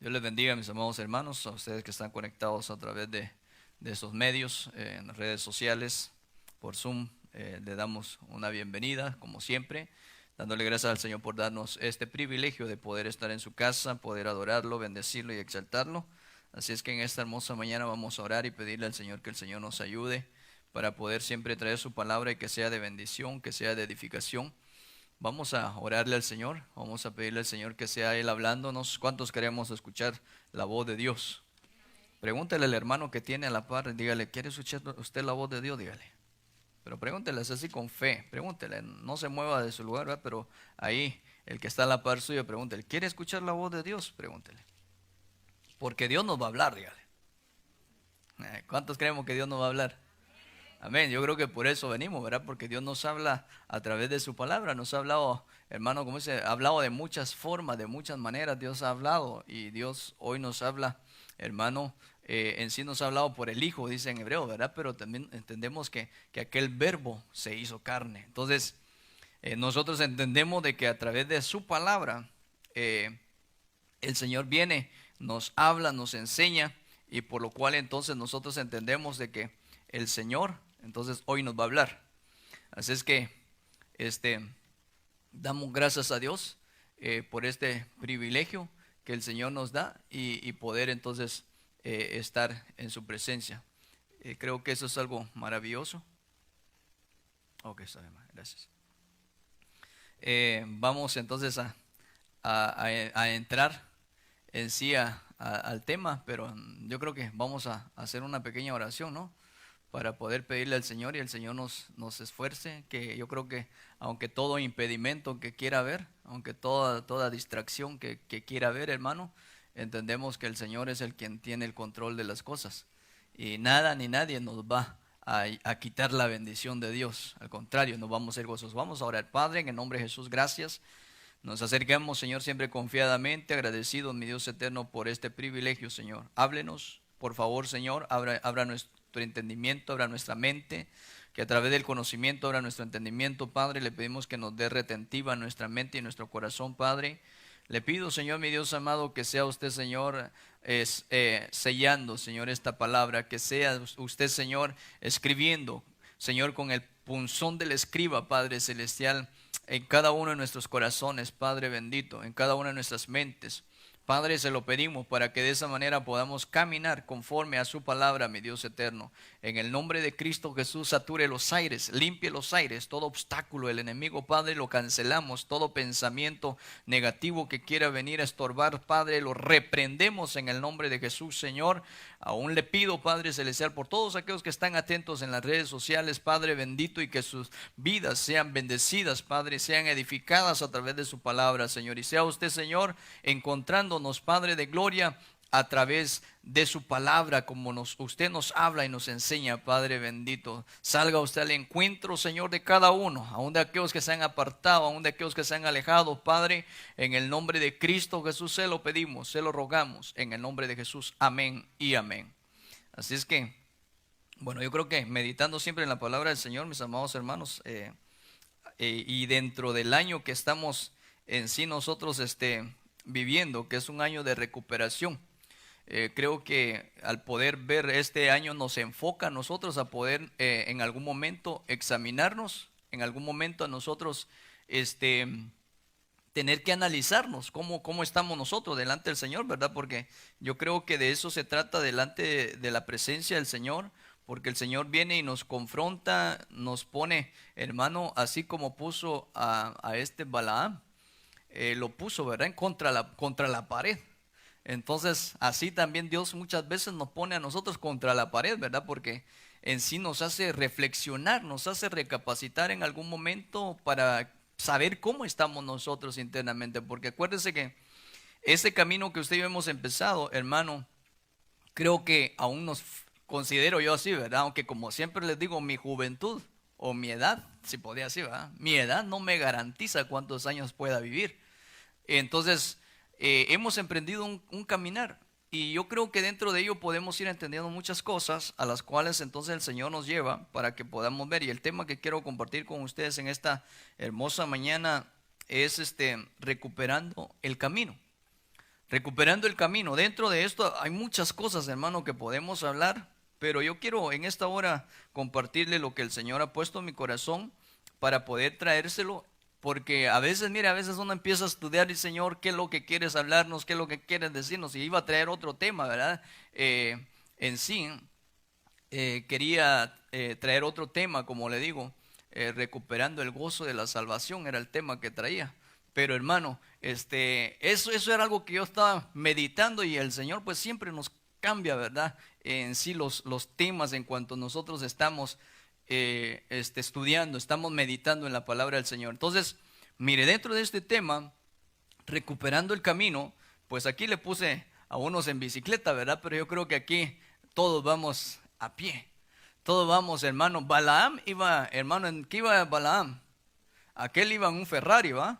Dios les bendiga, mis amados hermanos, a ustedes que están conectados a través de estos medios, en las redes sociales, por Zoom. Le damos una bienvenida, como siempre, dándole gracias al Señor por darnos este privilegio de poder estar en su casa, poder adorarlo, bendecirlo y exaltarlo. Así es que en esta hermosa mañana vamos a orar y pedirle al Señor que el Señor nos ayude para poder siempre traer su palabra y que sea de bendición, que sea de edificación. Vamos a orarle al Señor, vamos a pedirle al Señor que sea Él hablándonos. ¿Cuántos queremos escuchar la voz de Dios? Pregúntele al hermano que tiene a la par, dígale, ¿quiere escuchar usted la voz de Dios? Dígale. Pero pregúntele así con fe, pregúntele, no se mueva de su lugar, ¿verdad? Pero ahí, el que está a la par suya, pregúntele, ¿quiere escuchar la voz de Dios? Pregúntele. Porque Dios nos va a hablar, dígale. ¿Cuántos creemos que Dios nos va a hablar? Amén. Yo creo que por eso venimos, ¿verdad? Porque Dios nos habla a través de su palabra. Nos ha hablado, hermano, como dice, ha hablado de muchas formas, de muchas maneras. Dios ha hablado y Dios hoy nos habla, hermano. En sí nos ha hablado por el Hijo, dice en hebreo, ¿verdad? Pero también entendemos que aquel verbo se hizo carne. Entonces, nosotros entendemos de que a través de su palabra, el Señor viene, nos habla, nos enseña, y por lo cual entonces nosotros entendemos de que el Señor entonces hoy nos va a hablar. Así es que damos gracias a Dios por este privilegio que el Señor nos da y poder entonces estar en su presencia. Creo que eso es algo maravilloso. Ok, está bien, gracias. Vamos entonces a entrar en sí al tema, pero yo creo que vamos a hacer una pequeña oración, ¿no? Para poder pedirle al Señor y el Señor nos esfuerce, que yo creo que aunque todo impedimento que quiera haber, aunque toda distracción que quiera haber, hermano, entendemos que el Señor es el quien tiene el control de las cosas y nada ni nadie nos va a quitar la bendición de Dios. Al contrario, nos vamos a ser gozosos. Vamos a orar. Padre, en el nombre de Jesús, gracias. Nos acercamos, Señor, siempre confiadamente, agradecidos, mi Dios eterno, por este privilegio, Señor. Háblenos, por favor, Señor, abra nuestro entendimiento, abra nuestra mente, que a través del conocimiento abra nuestro entendimiento, Padre. Le pedimos que nos dé retentiva nuestra mente y nuestro corazón, Padre. Le pido, Señor, mi Dios amado, que sea usted, Señor, sellando, Señor, esta palabra, que sea usted, Señor, escribiendo, Señor, con el punzón del escriba, Padre celestial, en cada uno de nuestros corazones, Padre bendito, en cada una de nuestras mentes. Padre, se lo pedimos para que de esa manera podamos caminar conforme a su palabra, mi Dios eterno. En el nombre de Cristo Jesús, sature los aires, limpie los aires, todo obstáculo del enemigo, Padre, lo cancelamos. Todo pensamiento negativo que quiera venir a estorbar, Padre, lo reprendemos en el nombre de Jesús, Señor. Aún le pido, Padre celestial, por todos aquellos que están atentos en las redes sociales, Padre bendito, y que sus vidas sean bendecidas, Padre, sean edificadas a través de su palabra, Señor. Y sea usted, Señor, encontrándonos, Padre de gloria, a través de su palabra, como usted nos habla y nos enseña, Padre bendito. Salga usted al encuentro, Señor, de cada uno, aún de aquellos que se han apartado, aún de aquellos que se han alejado, Padre, en el nombre de Cristo Jesús se lo pedimos, se lo rogamos, en el nombre de Jesús, amén y amén. Así es que, bueno, yo creo que meditando siempre en la palabra del Señor, mis amados hermanos, y dentro del año que estamos en sí nosotros viviendo, que es un año de recuperación, creo que al poder ver este año nos enfoca a nosotros a poder en algún momento examinarnos, en algún momento a nosotros tener que analizarnos cómo estamos nosotros delante del Señor, ¿verdad? Porque yo creo que de eso se trata delante de la presencia del Señor, porque el Señor viene y nos confronta, nos pone, hermano, así como puso a este Balaam, lo puso, ¿verdad? Contra la pared. Entonces, así también Dios muchas veces nos pone a nosotros contra la pared, ¿verdad? Porque en sí nos hace reflexionar, nos hace recapacitar en algún momento para saber cómo estamos nosotros internamente. Porque acuérdese que ese camino que usted y yo hemos empezado, hermano, creo que aún nos considero yo así, ¿verdad? Aunque como siempre les digo, mi juventud o mi edad, si podía así, ¿verdad? Mi edad no me garantiza cuántos años pueda vivir. Entonces, hemos emprendido un caminar y yo creo que dentro de ello podemos ir entendiendo muchas cosas a las cuales entonces el Señor nos lleva para que podamos ver. Y el tema que quiero compartir con ustedes en esta hermosa mañana es recuperando el camino. Recuperando el camino. Dentro de esto hay muchas cosas, hermano, que podemos hablar, pero yo quiero en esta hora compartirle lo que el Señor ha puesto en mi corazón para poder traérselo, porque a veces, mire, a veces uno empieza a estudiar y Señor, ¿qué es lo que quieres hablarnos? ¿Qué es lo que quieres decirnos? Y iba a traer otro tema, ¿verdad? En sí, quería traer otro tema, como le digo, recuperando el gozo de la salvación era el tema que traía. Pero hermano, eso era algo que yo estaba meditando y el Señor pues siempre nos cambia, ¿verdad? En sí los temas en cuanto nosotros estamos estudiando, estamos meditando en la palabra del Señor. Entonces, mire, dentro de este tema, recuperando el camino, pues aquí le puse a unos en bicicleta, ¿verdad? Pero yo creo que aquí todos vamos a pie. Todos vamos, hermano. Balaam iba, hermano, ¿en qué iba Balaam? Aquel iba en un Ferrari, ¿va?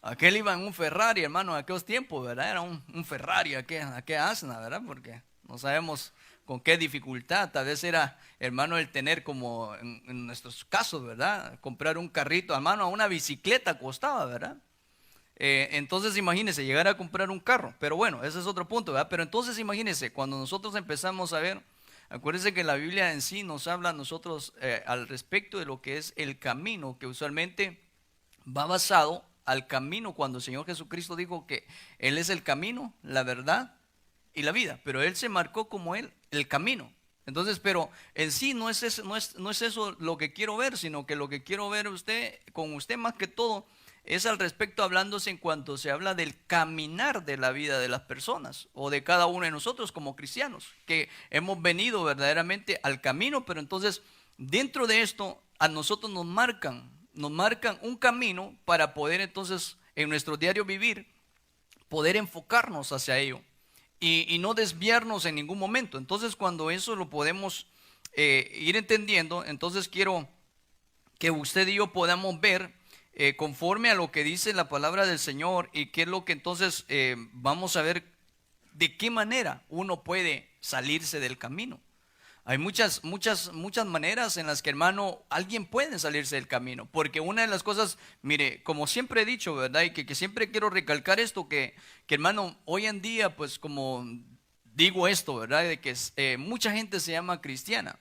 Aquel iba en un Ferrari, hermano, en aquellos tiempos, ¿verdad? Era un Ferrari, ¿a qué asna, verdad? Porque no sabemos con qué dificultad. Tal vez era, hermano, el tener como en nuestros casos, ¿verdad? Comprar un carrito, hermano, a una bicicleta costaba, ¿verdad? Entonces imagínense, llegar a comprar un carro. Pero bueno, ese es otro punto, ¿verdad? Pero entonces imagínense, cuando nosotros empezamos a ver, acuérdense que la Biblia en sí nos habla a nosotros al respecto de lo que es el camino, que usualmente va basado al camino, cuando el Señor Jesucristo dijo que Él es el camino, la verdad y la vida, pero Él se marcó como Él, el camino. Entonces, pero en sí no es eso, no es eso lo que quiero ver, sino que lo que quiero ver con usted más que todo es al respecto, hablándose en cuanto se habla del caminar de la vida de las personas o de cada uno de nosotros como cristianos, que hemos venido verdaderamente al camino, pero entonces dentro de esto a nosotros nos marcan un camino para poder entonces en nuestro diario vivir, poder enfocarnos hacia ello y no desviarnos en ningún momento. Entonces cuando eso lo podemos ir entendiendo, entonces quiero que usted y yo podamos ver conforme a lo que dice la palabra del Señor y qué es lo que entonces vamos a ver de qué manera uno puede salirse del camino. Hay muchas maneras en las que, hermano, alguien puede salirse del camino. Porque una de las cosas, mire, como siempre he dicho, ¿verdad? Y que siempre quiero recalcar esto, que hermano, hoy en día, pues como digo esto, ¿verdad? De que mucha gente se llama cristiana.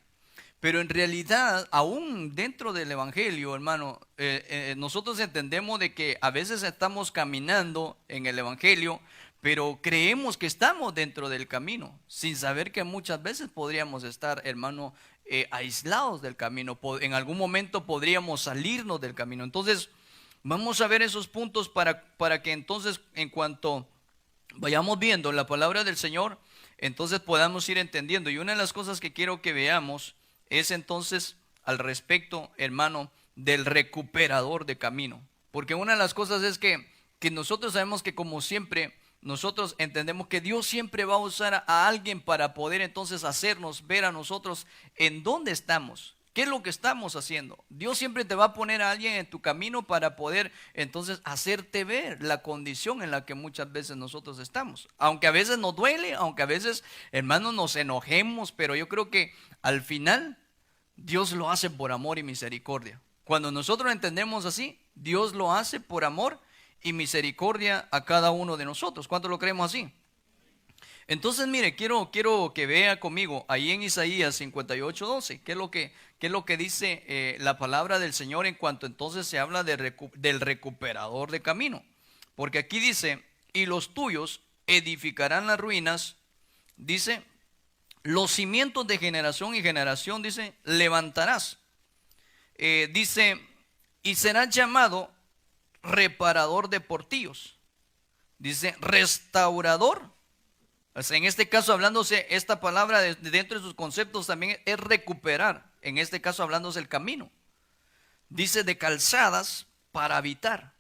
Pero en realidad, aún dentro del Evangelio, hermano, nosotros entendemos de que a veces estamos caminando en el Evangelio, pero creemos que estamos dentro del camino, sin saber que muchas veces podríamos estar, hermano, aislados del camino. En algún momento podríamos salirnos del camino. Entonces, vamos a ver esos puntos para que entonces, en cuanto vayamos viendo la palabra del Señor, entonces podamos ir entendiendo. Y una de las cosas que quiero que veamos es entonces al respecto, hermano, del recuperador de camino. Porque una de las cosas es que nosotros sabemos que, como siempre, nosotros entendemos que Dios siempre va a usar a alguien para poder entonces hacernos ver a nosotros en dónde estamos, qué es lo que estamos haciendo. Dios siempre te va a poner a alguien en tu camino para poder entonces hacerte ver la condición en la que muchas veces nosotros estamos. Aunque a veces nos duele, aunque a veces, hermanos, nos enojemos, pero yo creo que al final Dios lo hace por amor y misericordia. Cuando nosotros entendemos así, Dios lo hace por amor y misericordia a cada uno de nosotros. ¿Cuántos lo creemos así? Entonces, mire, quiero que vea conmigo ahí en Isaías 58:12, qué es lo que dice la palabra del Señor en cuanto entonces se habla del recuperador de camino. Porque aquí dice, y los tuyos edificarán las ruinas, dice, los cimientos de generación y generación, dice, levantarás. Dice, y serás llamado reparador de portillos. Dice, restaurador. O sea, en este caso, hablándose esta palabra dentro de sus conceptos también es recuperar. En este caso, hablándose el camino. Dice, de calzadas para habitar.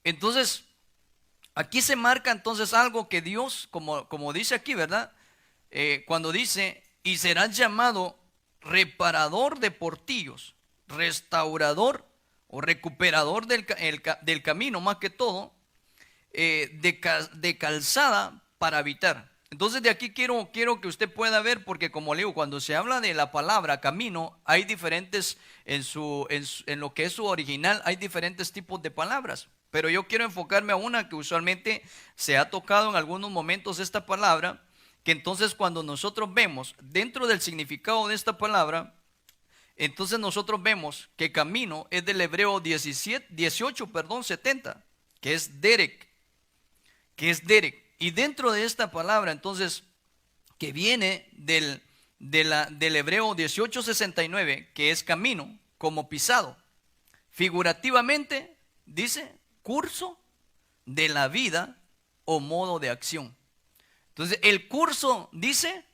Entonces, aquí se marca entonces algo que Dios, como dice aquí, ¿verdad? Cuando dice, y serás llamado reparador de portillos, restaurador o recuperador del camino, más que todo, de calzada para habitar. Entonces de aquí quiero que usted pueda ver, porque como le digo, cuando se habla de la palabra camino, hay diferentes, en lo que es su original, hay diferentes tipos de palabras. Pero yo quiero enfocarme a una que usualmente se ha tocado en algunos momentos esta palabra, que entonces cuando nosotros vemos dentro del significado de esta palabra, entonces nosotros vemos que camino es del hebreo 70, que es Derek, Y dentro de esta palabra, entonces, que viene del hebreo 1869, que es camino, como pisado. Figurativamente, dice, curso de la vida o modo de acción. Entonces, el curso dice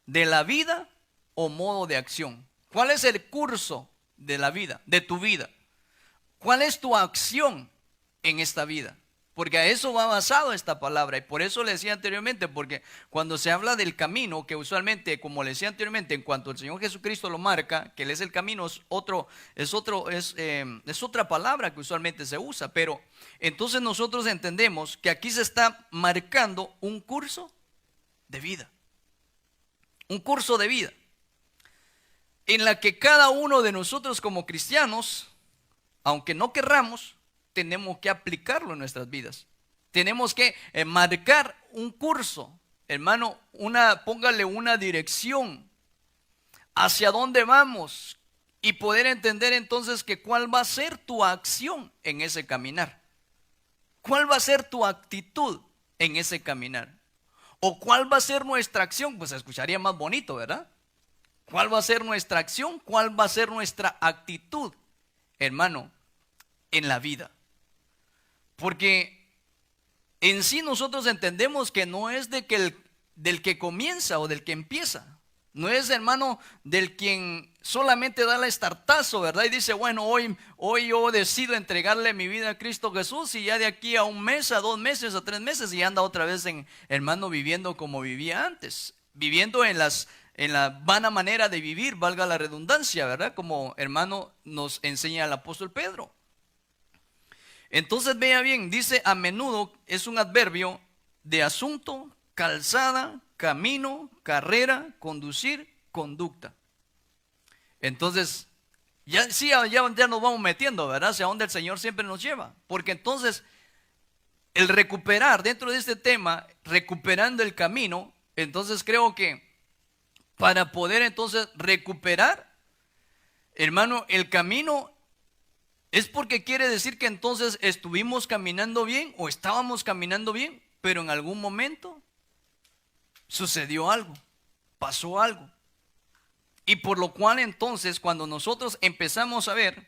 de la vida o modo de acción. ¿Cuál es el curso de la vida, de tu vida? ¿Cuál es tu acción en esta vida? Porque a eso va basado esta palabra. Y por eso le decía anteriormente, porque cuando se habla del camino, que usualmente, como le decía anteriormente, en cuanto el Señor Jesucristo lo marca, que Él es el camino, es otra palabra que usualmente se usa. Pero entonces nosotros entendemos que aquí se está marcando un curso de vida. Un curso de vida. En la que cada uno de nosotros como cristianos, aunque no querramos, tenemos que aplicarlo en nuestras vidas. Tenemos que marcar un curso, hermano, póngale una dirección hacia dónde vamos y poder entender entonces que cuál va a ser tu acción en ese caminar. ¿Cuál va a ser tu actitud en ese caminar? ¿O cuál va a ser nuestra acción? Pues se escucharía más bonito, ¿verdad? ¿Cuál va a ser nuestra acción? ¿Cuál va a ser nuestra actitud, hermano, en la vida? Porque en sí nosotros entendemos que no es del que comienza o del que empieza. No es, hermano, del quien solamente da el estartazo, ¿verdad? Y dice, bueno, hoy yo decido entregarle mi vida a Cristo Jesús, y ya de aquí a un mes, a 2 meses, a 3 meses, y anda otra vez hermano, viviendo como vivía antes. Viviendo en la vana manera de vivir, valga la redundancia, ¿verdad? Como, hermano, nos enseña el apóstol Pedro. Entonces vea bien, dice a menudo, es un adverbio de asunto, calzada, camino, carrera, conducir, conducta. Entonces, ya nos vamos metiendo, ¿verdad? Hacia donde el Señor siempre nos lleva. Porque entonces, el recuperar, dentro de este tema, recuperando el camino, entonces creo que para poder entonces recuperar, hermano, el camino, es porque quiere decir que entonces estuvimos caminando bien o estábamos caminando bien, pero en algún momento sucedió algo, pasó algo. Y por lo cual entonces cuando nosotros empezamos a ver,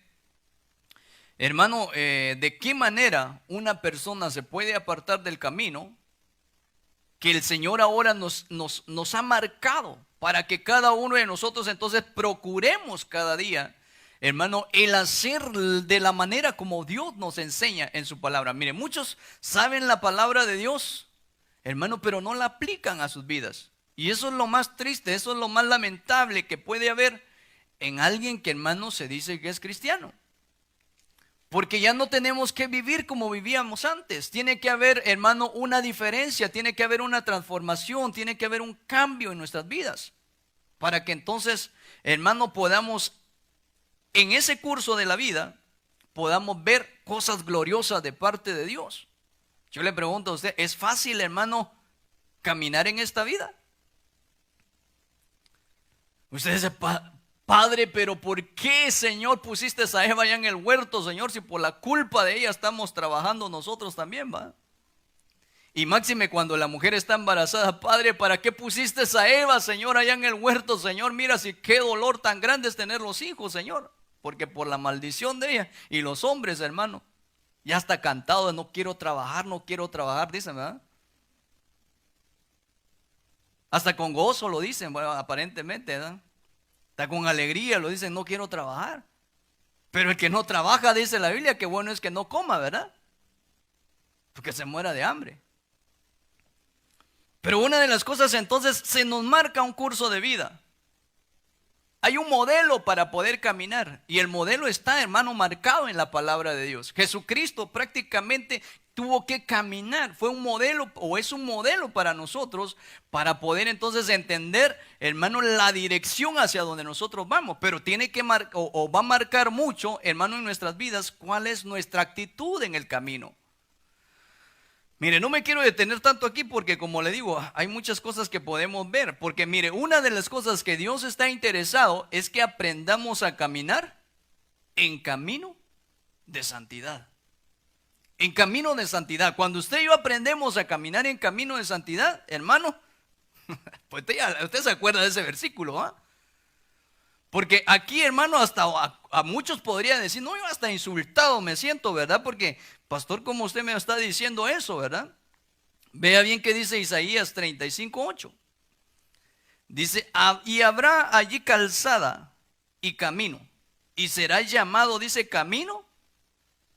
hermano, de qué manera una persona se puede apartar del camino que el Señor ahora nos ha marcado, para que cada uno de nosotros entonces procuremos cada día, hermano, el hacer de la manera como Dios nos enseña en su palabra. Mire, muchos saben la palabra de Dios, hermano, pero no la aplican a sus vidas. Y eso es lo más triste, eso es lo más lamentable que puede haber en alguien que, hermano, se dice que es cristiano. Porque ya no tenemos que vivir como vivíamos antes. Tiene que haber, hermano, una diferencia, tiene que haber una transformación, tiene que haber un cambio en nuestras vidas. Para que entonces, hermano, podamos, en ese curso de la vida, podamos ver cosas gloriosas de parte de Dios. Yo le pregunto a usted, ¿es fácil, hermano, caminar en esta vida? Usted dice, Padre, pero ¿por qué, Señor, pusiste a Eva allá en el huerto, Señor? Si por la culpa de ella estamos trabajando nosotros también, ¿va? Y máxime cuando la mujer está embarazada. Padre, ¿para qué pusiste a Eva, Señor, allá en el huerto, Señor? Mira, si qué dolor tan grande es tener los hijos, Señor. Porque por la maldición de ella. Y los hombres, hermano, ya está cantado de no quiero trabajar, dicen, ¿verdad? Hasta con gozo lo dicen, bueno, aparentemente, ¿verdad? Hasta con alegría lo dicen, no quiero trabajar. Pero el que no trabaja, dice la Biblia, que bueno es que no coma, ¿verdad? Porque se muera de hambre. Pero una de las cosas entonces, se nos marca un curso de vida. Hay un modelo para poder caminar. Y el modelo está, hermano, marcado en la palabra de Dios. Jesucristo prácticamente tuvo que caminar, fue un modelo o es un modelo para nosotros para poder entonces entender, hermano, la dirección hacia donde nosotros vamos, pero tiene que marcar o va a marcar mucho, hermano, en nuestras vidas cuál es nuestra actitud en el camino. Mire, no me quiero detener tanto aquí porque como le digo, hay muchas cosas que podemos ver, porque mire, una de las cosas que Dios está interesado es que aprendamos a caminar en camino de santidad. En camino de santidad. Cuando usted y yo aprendemos a caminar en camino de santidad, hermano, pues usted se acuerda de ese versículo, ¿ah? Porque aquí, hermano, hasta a muchos podrían decir, no, yo hasta insultado me siento, ¿verdad? Porque, pastor, como usted me está diciendo eso, ¿verdad? Vea bien que dice Isaías 35:8. Dice, y habrá allí calzada y camino, y será llamado, dice, camino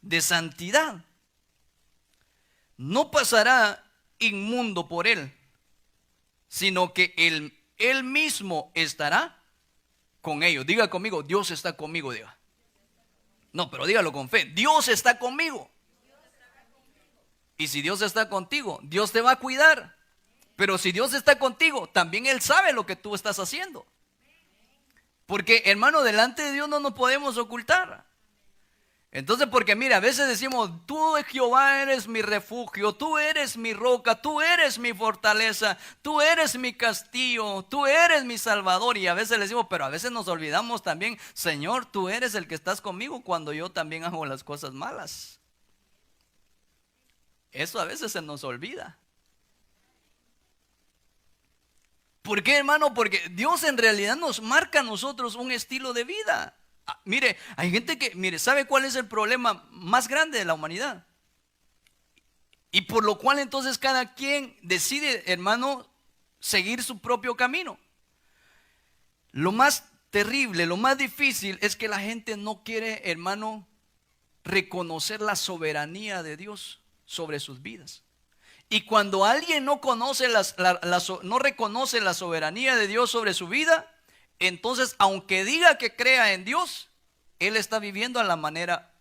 de santidad. No pasará inmundo por él, sino que él mismo estará con ellos. Diga conmigo, Dios está conmigo, diga. No, pero dígalo con fe, Dios está conmigo. Y si Dios está contigo, Dios te va a cuidar. Pero si Dios está contigo, también Él sabe lo que tú estás haciendo. Porque, hermano, delante de Dios no nos podemos ocultar. Entonces, porque mira, a veces decimos, tú Jehová eres mi refugio, tú eres mi roca, tú eres mi fortaleza, tú eres mi castillo, tú eres mi salvador. Y a veces le decimos, pero a veces nos olvidamos también, Señor, tú eres el que estás conmigo cuando yo también hago las cosas malas. Eso a veces se nos olvida. ¿Por qué, hermano? Porque Dios en realidad nos marca a nosotros un estilo de vida. Mire, hay gente que, mire, ¿sabe cuál es el problema más grande de la humanidad? Y por lo cual entonces cada quien decide, hermano, seguir su propio camino. Lo más terrible, lo más difícil es que la gente no quiere, hermano, reconocer la soberanía de Dios sobre sus vidas. Y cuando alguien no conoce no reconoce la soberanía de Dios sobre su vida, entonces aunque diga que crea en Dios, él está viviendo a la manera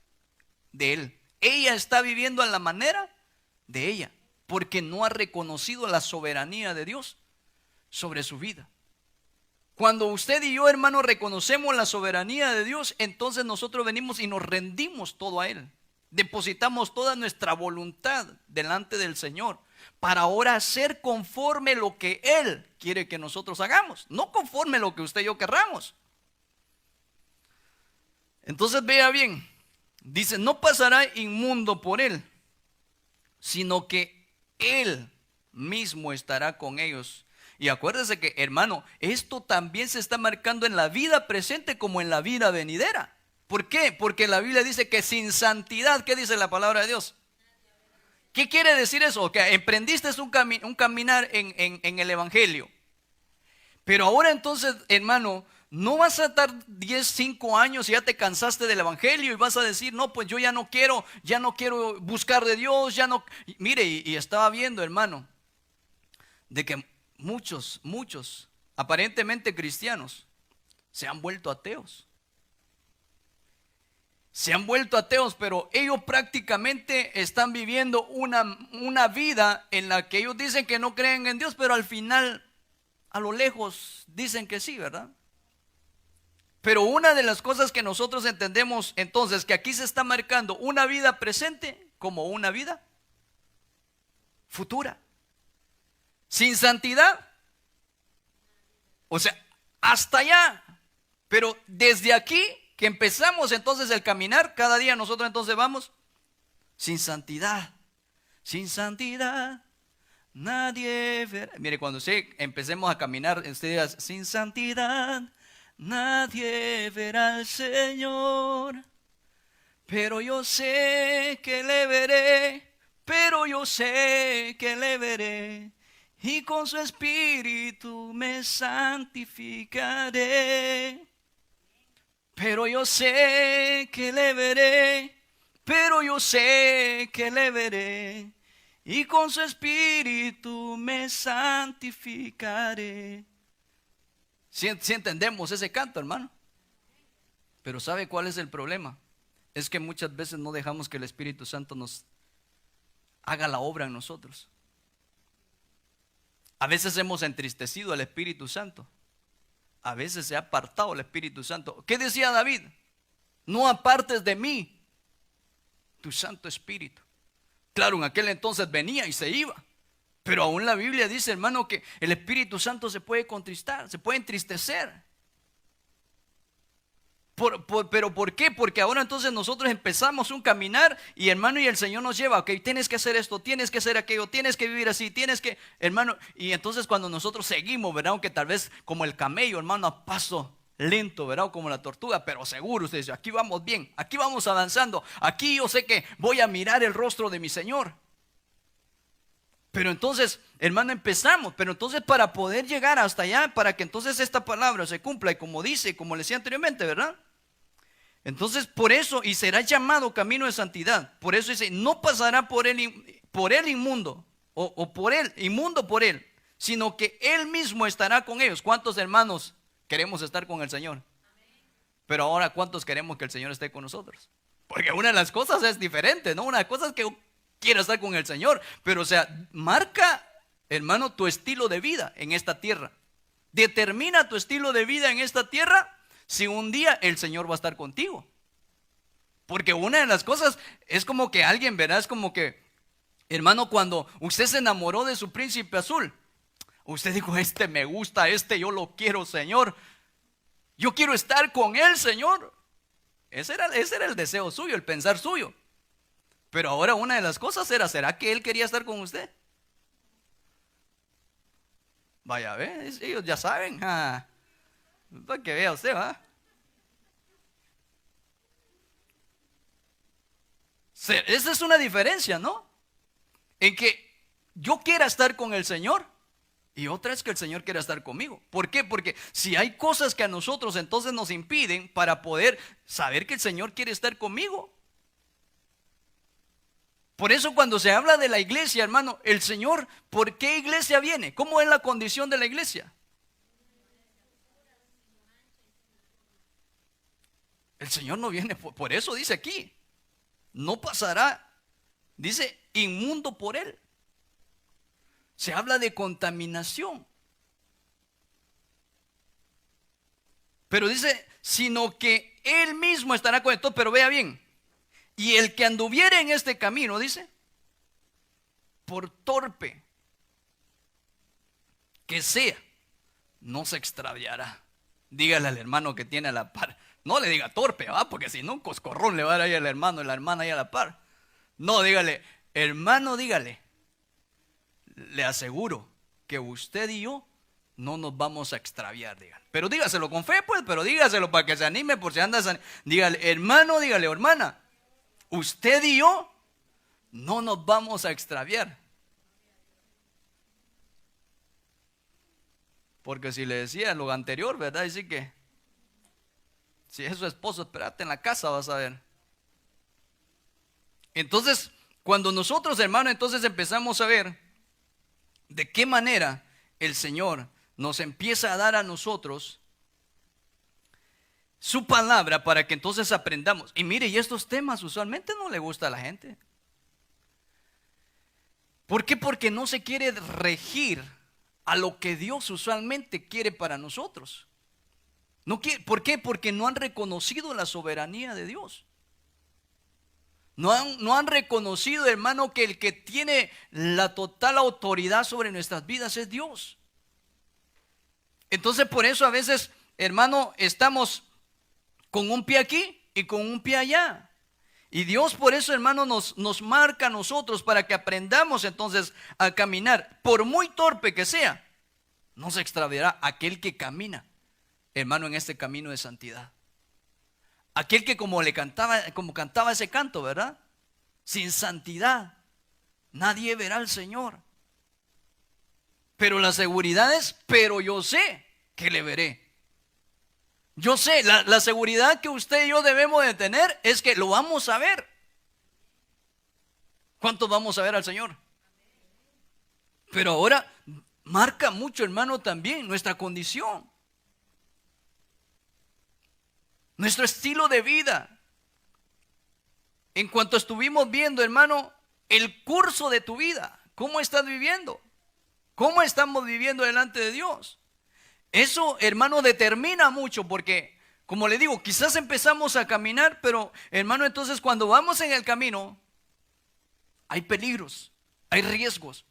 de él. Ella está viviendo a la manera de ella, porque no ha reconocido la soberanía de Dios sobre su vida. Cuando usted y yo, hermano, reconocemos la soberanía de Dios, entonces nosotros venimos y nos rendimos todo a Él. Depositamos toda nuestra voluntad delante del Señor para ahora hacer conforme lo que Él quiere que nosotros hagamos, no conforme lo que usted y yo querramos. Entonces vea bien, dice, no pasará inmundo por él, sino que Él mismo estará con ellos. Y acuérdese que, hermano, esto también se está marcando en la vida presente como en la vida venidera. ¿Por qué? Porque la Biblia dice que sin santidad, ¿qué dice la palabra de Dios? ¿Qué quiere decir eso? Que emprendiste un caminar en el Evangelio. Pero ahora entonces, hermano, no vas a estar 10, 5 años y ya te cansaste del Evangelio y vas a decir, no, pues yo ya no quiero buscar de Dios, ya no. Mire, y estaba viendo, hermano, de que muchos, aparentemente cristianos, se han vuelto ateos. Se han vuelto ateos, pero ellos prácticamente están viviendo una vida en la que ellos dicen que no creen en Dios, pero al final, a lo lejos, dicen que sí, ¿verdad? Pero una de las cosas que nosotros entendemos entonces, que aquí se está marcando una vida presente como una vida futura. Sin santidad, o sea, hasta allá. Pero desde aquí que empezamos entonces el caminar, cada día nosotros entonces vamos sin santidad. Sin santidad nadie verá. Mire, cuando empecemos a caminar, ustedes sin santidad nadie verá al Señor. Pero yo sé que le veré, pero yo sé que le veré, y con su espíritu me santificaré. Pero yo sé que le veré, pero yo sé que le veré, y con su espíritu me santificaré. ¿Sí entendemos ese canto, hermano? Pero ¿sabe cuál es el problema? Es que muchas veces no dejamos que el Espíritu Santo nos haga la obra en nosotros. A veces hemos entristecido al Espíritu Santo. A veces se ha apartado el Espíritu Santo. ¿Qué decía David? No apartes de mí tu Santo Espíritu. Claro, en aquel entonces venía y se iba. Pero aún la Biblia dice, hermano, que el Espíritu Santo se puede contristar, se puede entristecer. ¿Pero por qué? Porque ahora entonces nosotros empezamos un caminar y hermano, y el Señor nos lleva, ok, tienes que hacer esto, tienes que hacer aquello, tienes que vivir así, tienes que, hermano, y entonces cuando nosotros seguimos, ¿verdad? Aunque tal vez como el camello, hermano, a paso lento, ¿verdad? O como la tortuga, pero seguro, usted dice, aquí vamos bien, aquí vamos avanzando, aquí yo sé que voy a mirar el rostro de mi Señor. Pero entonces, hermano, empezamos, pero entonces para poder llegar hasta allá, para que entonces esta palabra se cumpla, y como dice, como le decía anteriormente, ¿verdad? Entonces por eso, y será llamado camino de santidad. Por eso dice, no pasará por él inmundo, o por él, inmundo por él, sino que él mismo estará con ellos. ¿Cuántos hermanos queremos estar con el Señor? Pero ahora, ¿cuántos queremos que el Señor esté con nosotros? Porque una de las cosas es diferente, ¿no? Una de las cosas es que quiero estar con el Señor, pero o sea, marca, hermano, tu estilo de vida en esta tierra. Determina tu estilo de vida en esta tierra. Si un día el Señor va a estar contigo. Porque una de las cosas es como que alguien, verá, es como que, hermano, cuando usted se enamoró de su príncipe azul, usted dijo, este me gusta, este yo lo quiero, Señor. Yo quiero estar con él, Señor. Ese era el deseo suyo, el pensar suyo. Pero ahora una de las cosas era, ¿será que él quería estar con usted? Vaya, ellos ya saben. Para que vea usted, ¿va? Esa es una diferencia, ¿no? En que yo quiera estar con el Señor y otra es que el Señor quiera estar conmigo. ¿Por qué? Porque si hay cosas que a nosotros entonces nos impiden para poder saber que el Señor quiere estar conmigo. Por eso cuando se habla de la iglesia, hermano, el Señor, ¿por qué iglesia viene? ¿Cómo es la condición de la iglesia? El Señor no viene, por eso dice aquí, no pasará, dice, inmundo por él. Se habla de contaminación. Pero dice, sino que él mismo estará con esto, pero vea bien, y el que anduviere en este camino, dice, por torpe que sea, no se extraviará. Dígale al hermano que tiene a la par. No le diga torpe, porque si no, un coscorrón le va a dar ahí al hermano y la hermana ahí a la par. No, dígale, hermano, dígale, le aseguro que usted y yo no nos vamos a extraviar, dígale. Pero dígaselo con fe, pues, pero dígaselo para que se anime por si anda. Dígale, hermano, dígale, hermana, usted y yo no nos vamos a extraviar. Porque si le decía lo anterior, ¿verdad? Dice que si es su esposo, espérate en la casa, vas a ver. Entonces, cuando nosotros, hermano, entonces empezamos a ver de qué manera el Señor nos empieza a dar a nosotros su palabra para que entonces aprendamos. Y mire, y estos temas usualmente no le gusta a la gente. ¿Por qué? Porque no se quiere regir a lo que Dios usualmente quiere para nosotros. ¿Por qué? Porque no han reconocido la soberanía de Dios. No han reconocido, hermano, que el que tiene la total autoridad sobre nuestras vidas es Dios. Entonces por eso a veces, hermano, estamos con un pie aquí y con un pie allá. Y Dios por eso, hermano, nos marca a nosotros para que aprendamos entonces a caminar. Por muy torpe que sea, no se extraviará aquel que camina, hermano, en este camino de santidad. Aquel que como cantaba ese canto, ¿verdad? Sin santidad nadie verá al Señor. Pero la seguridad es, pero yo sé que le veré. Yo sé, la seguridad que usted y yo debemos de tener es que lo vamos a ver. ¿Cuántos vamos a ver al Señor? Pero ahora marca mucho, hermano, también nuestra condición, nuestro estilo de vida. En cuanto estuvimos viendo, hermano, el curso de tu vida. ¿Cómo estás viviendo? ¿Cómo estamos viviendo delante de Dios? Eso, hermano, determina mucho porque, como le digo, quizás empezamos a caminar, pero, hermano, entonces cuando vamos en el camino, hay peligros, hay riesgos.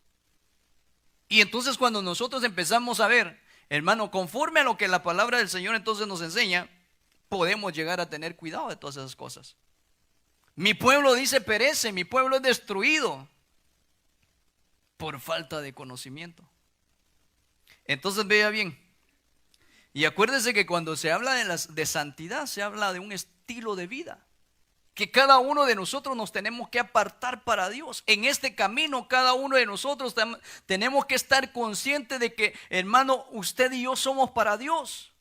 Y entonces cuando nosotros empezamos a ver, hermano, conforme a lo que la palabra del Señor entonces nos enseña, podemos llegar a tener cuidado de todas esas cosas. Mi pueblo, dice, perece, mi pueblo es destruido por falta de conocimiento. Entonces vea bien, y acuérdese que cuando se habla de santidad, se habla de un estilo de vida, que cada uno de nosotros nos tenemos que apartar para Dios. En este camino, cada uno de nosotros tenemos que estar conscientes de que, hermano, usted y yo somos para Dios.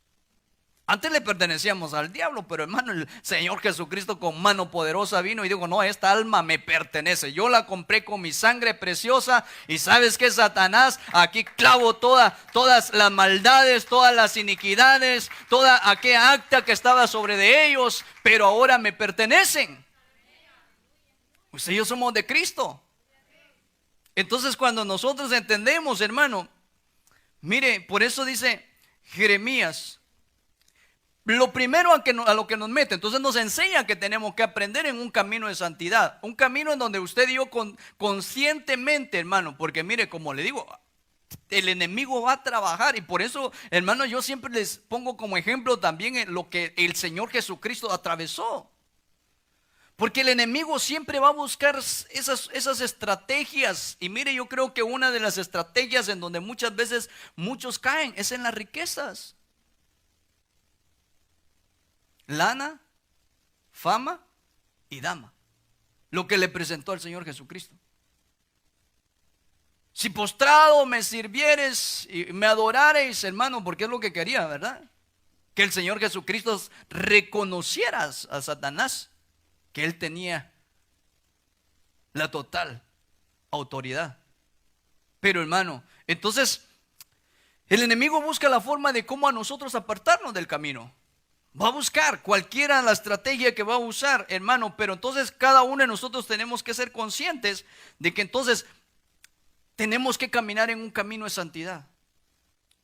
Antes le pertenecíamos al diablo, pero, hermano, el Señor Jesucristo con mano poderosa vino y dijo: no, esta alma me pertenece, yo la compré con mi sangre preciosa. Y sabes que, Satanás, aquí clavo todas las maldades, todas las iniquidades, toda aquella acta que estaba sobre de ellos, pero ahora me pertenecen. Pues ellos somos de Cristo. Entonces cuando nosotros entendemos, hermano, mire, por eso dice Jeremías, lo primero a lo que nos mete, entonces nos enseña que tenemos que aprender en un camino de santidad, un camino en donde usted y yo conscientemente, hermano, porque mire, como le digo, el enemigo va a trabajar. Y por eso, hermano, yo siempre les pongo como ejemplo también lo que el Señor Jesucristo atravesó. Porque el enemigo siempre va a buscar esas estrategias. Y mire, yo creo que una de las estrategias en donde muchas veces muchos caen es en las riquezas. Lana, fama y dama. Lo que le presentó al Señor Jesucristo. Si postrado me sirvieres y me adorareis, hermano, porque es lo que quería, ¿verdad? Que el Señor Jesucristo reconociera a Satanás, que él tenía la total autoridad. Pero, hermano, entonces el enemigo busca la forma de cómo a nosotros apartarnos del camino. Va a buscar cualquiera la estrategia que va a usar, hermano. Pero entonces cada uno de nosotros tenemos que ser conscientes de que entonces tenemos que caminar en un camino de santidad.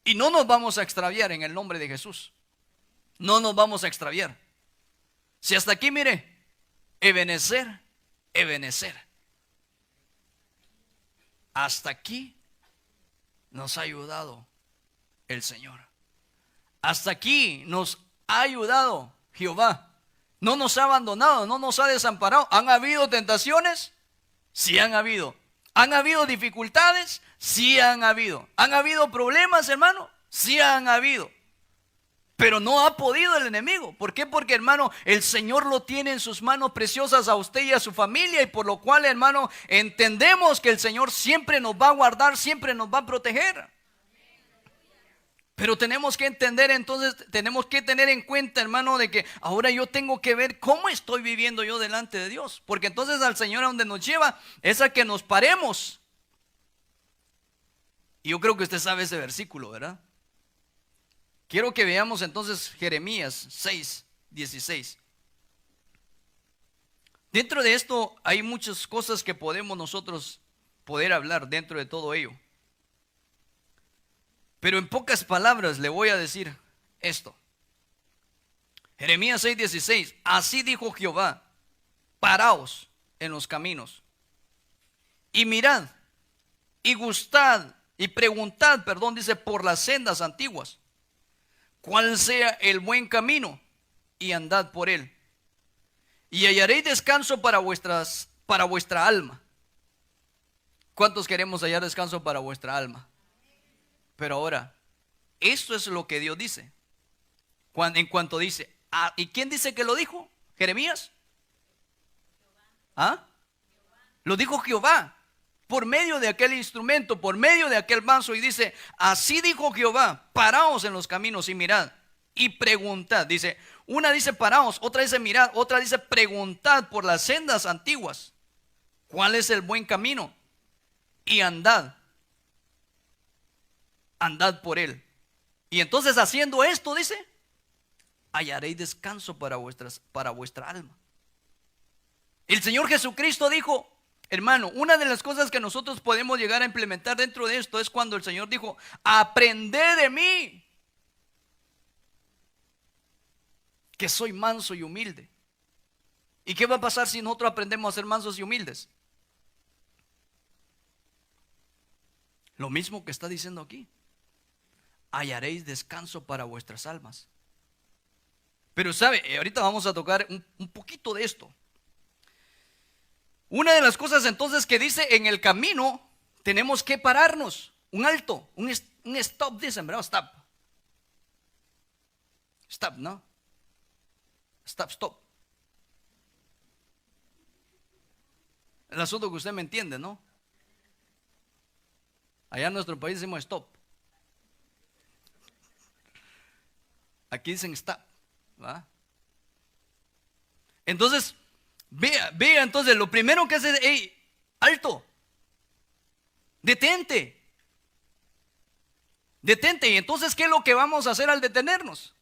Y no nos vamos a extraviar en el nombre de Jesús. No nos vamos a extraviar. Si hasta aquí, mire, Ebenezer. Hasta aquí nos ha ayudado el Señor. Hasta aquí nos ha ayudado Jehová. No nos ha abandonado, no nos ha desamparado. ¿Han habido tentaciones? Sí han habido. ¿Han habido dificultades? Sí han habido. ¿Han habido problemas, hermano? Sí han habido. Pero no ha podido el enemigo. ¿Por qué? Porque, hermano, el Señor lo tiene en sus manos preciosas a usted y a su familia. Y por lo cual, hermano, entendemos que el Señor siempre nos va a guardar, siempre nos va a proteger. Pero tenemos que entender, entonces, tenemos que tener en cuenta, hermano, de que ahora yo tengo que ver cómo estoy viviendo yo delante de Dios. Porque entonces al Señor a donde nos lleva es a que nos paremos. Y yo creo que usted sabe ese versículo, ¿verdad? Quiero que veamos entonces Jeremías 6:16. Dentro de esto hay muchas cosas que podemos nosotros poder hablar dentro de todo ello. Pero en pocas palabras le voy a decir esto. Jeremías 6:16. Así dijo Jehová: paraos en los caminos y mirad y gustad y preguntad, dice, por las sendas antiguas, cuál sea el buen camino, y andad por él, y hallaréis descanso para vuestra alma. ¿Cuántos queremos hallar descanso para vuestra alma? Pero ahora, esto es lo que Dios dice. En cuanto dice, ¿y quién dice que lo dijo? ¿Jeremías? ¿Ah? Lo dijo Jehová, por medio de aquel instrumento, por medio de aquel vaso. Y dice, así dijo Jehová: paraos en los caminos y mirad y preguntad. Dice, una dice paraos, otra dice mirad, otra dice preguntad por las sendas antiguas, cuál es el buen camino, y andad por él. Y entonces, haciendo esto, dice, hallaréis descanso para vuestra alma. El Señor Jesucristo dijo, hermano, una de las cosas que nosotros podemos llegar a implementar dentro de esto es cuando el Señor dijo: aprended de mí, que soy manso y humilde. ¿Y qué va a pasar si nosotros aprendemos a ser mansos y humildes? Lo mismo que está diciendo aquí: hallaréis descanso para vuestras almas. Pero sabe, ahorita vamos a tocar un poquito de esto. Una de las cosas entonces que dice: en el camino tenemos que pararnos, un alto, un stop, dicen, ¿verdad? Stop. Stop, ¿no? Stop. El asunto que usted me entiende, ¿no? Allá en nuestro país decimos stop. Aquí dicen stop, ¿va? Entonces, vea, entonces lo primero que hace es: hey, alto, detente. Y entonces, ¿qué es lo que vamos a hacer al detenernos?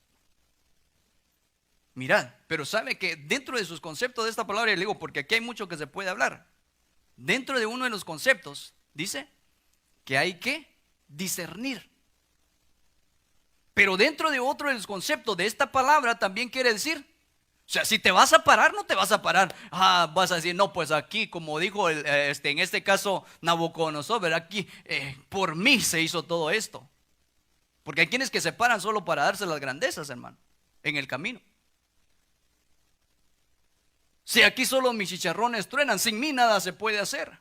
Mirad, pero sabe que dentro de sus conceptos de esta palabra, le digo, porque aquí hay mucho que se puede hablar. Dentro de uno de los conceptos dice que hay que discernir. Pero dentro de otro de los conceptos de esta palabra también quiere decir, o sea, si te vas a parar, no te vas a parar. Vas a decir: no, pues aquí, como dijo en este caso Nabucodonosor, ¿verdad? Aquí por mí se hizo todo esto. Porque hay quienes que se paran solo para darse las grandezas, hermano, en el camino. Si aquí solo mis chicharrones truenan, sin mí nada se puede hacer.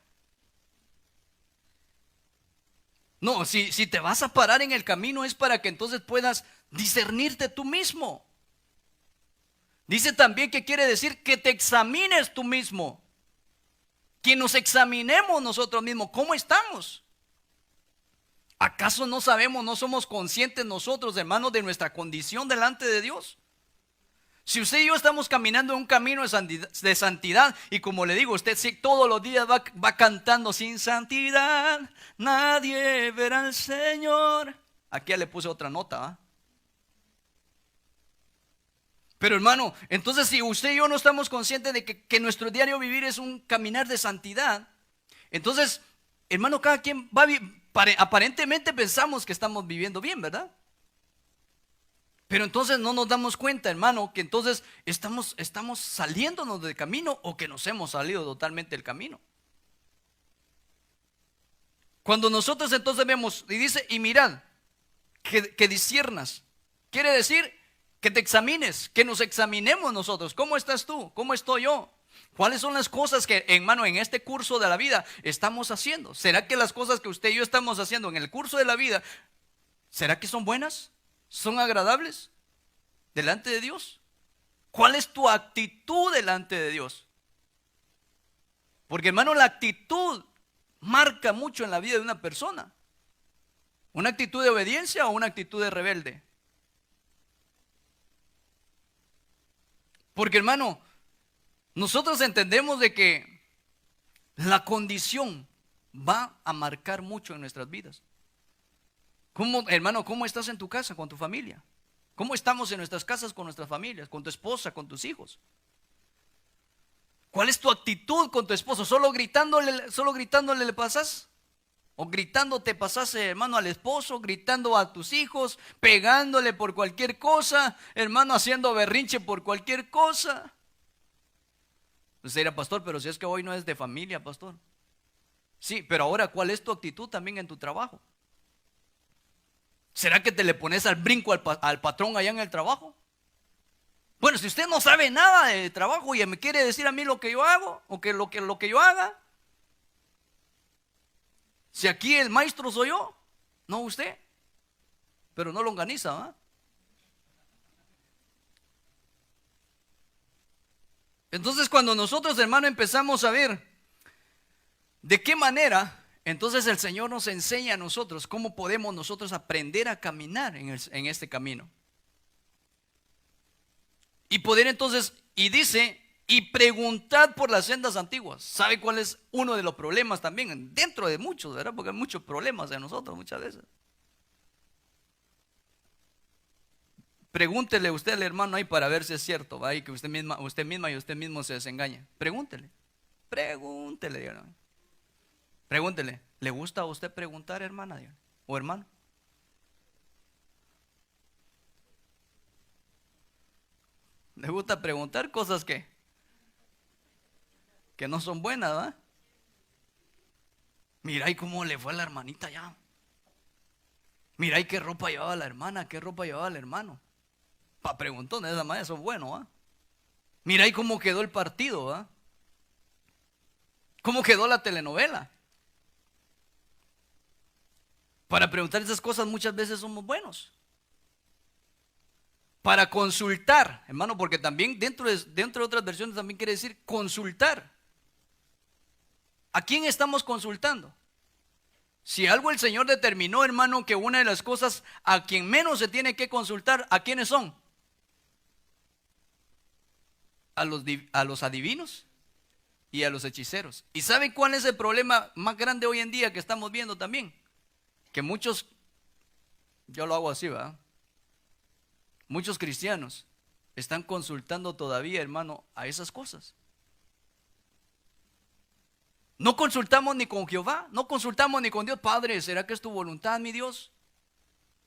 No, si te vas a parar en el camino es para que entonces puedas discernirte tú mismo. Dice también que quiere decir que te examines tú mismo, que nos examinemos nosotros mismos. ¿Cómo estamos? ¿Acaso no sabemos, no somos conscientes nosotros, hermanos, de nuestra condición delante de Dios? Si usted y yo estamos caminando en un camino de santidad, y como le digo, usted todos los días va cantando: sin santidad nadie verá al Señor. Aquí ya le puse otra nota, ¿eh? Pero hermano, entonces si usted y yo no estamos conscientes de que nuestro diario vivir es un caminar de santidad, entonces, hermano, cada quien aparentemente pensamos que estamos viviendo bien, ¿verdad? Pero entonces no nos damos cuenta, hermano, que entonces estamos saliéndonos del camino, o que nos hemos salido totalmente del camino. Cuando nosotros entonces vemos, y dice: y mirad, que disciernas, quiere decir que te examines, que nos examinemos nosotros. ¿Cómo estás tú? ¿Cómo estoy yo? ¿Cuáles son las cosas que, hermano, en este curso de la vida estamos haciendo? ¿Será que las cosas que usted y yo estamos haciendo en el curso de la vida, será que son buenas? ¿Son agradables delante de Dios? ¿Cuál es tu actitud delante de Dios? Porque, hermano, la actitud marca mucho en la vida de una persona. ¿Una actitud de obediencia o una actitud de rebelde? Porque, hermano, nosotros entendemos de que la condición va a marcar mucho en nuestras vidas. Hermano, ¿cómo estás en tu casa con tu familia? ¿Cómo estamos en nuestras casas con nuestras familias, con tu esposa, con tus hijos? ¿Cuál es tu actitud con tu esposo? ¿Solo gritándole le pasas? ¿O gritando te pasas, hermano, al esposo? ¿Gritando a tus hijos? ¿Pegándole por cualquier cosa? Hermano, haciendo berrinche por cualquier cosa. Usted dirá: pastor, pero si es que hoy no es de familia, pastor. Sí, pero ahora, ¿cuál es tu actitud también en tu trabajo? ¿Será que te le pones al brinco al patrón allá en el trabajo? Bueno, si usted no sabe nada de trabajo y me quiere decir a mí lo que yo hago, o que lo que yo haga, si aquí el maestro soy yo, no usted, pero no longaniza, ¿va? Entonces, cuando nosotros, hermano, empezamos a ver de qué manera, entonces el Señor nos enseña a nosotros cómo podemos nosotros aprender a caminar en este camino. Y poder entonces, y dice: y preguntad por las sendas antiguas. ¿Sabe cuál es uno de los problemas también? Dentro de muchos, ¿verdad? Porque hay muchos problemas en nosotros muchas veces. Pregúntele usted al hermano ahí para ver si es cierto, ¿va? Y que usted misma y usted mismo se desengaña. Pregúntele, dígame. Pregúntele, ¿le gusta a usted preguntar, hermana o hermano? ¿Le gusta preguntar cosas que no son buenas, ¿verdad? Mira, ¿y cómo le fue a la hermanita ya? Mira, ¿y qué ropa llevaba la hermana? ¿Qué ropa llevaba el hermano? Pa' preguntón, de esa manera, eso es bueno, ¿ah? Mira, ¿y cómo quedó el partido, ah? ¿Cómo quedó la telenovela? Para preguntar esas cosas muchas veces somos buenos. Para consultar, hermano, porque también dentro de otras versiones también quiere decir consultar. ¿A quién estamos consultando? Si algo el Señor determinó, hermano, que una de las cosas a quien menos se tiene que consultar, ¿a quiénes son? A los adivinos y a los hechiceros. ¿Y sabe cuál es el problema más grande hoy en día que estamos viendo también? Que muchos, yo lo hago así, ¿verdad? Muchos cristianos están consultando todavía, hermano, a esas cosas. No consultamos ni con Jehová, no consultamos ni con Dios. Padre, ¿será que es tu voluntad, mi Dios?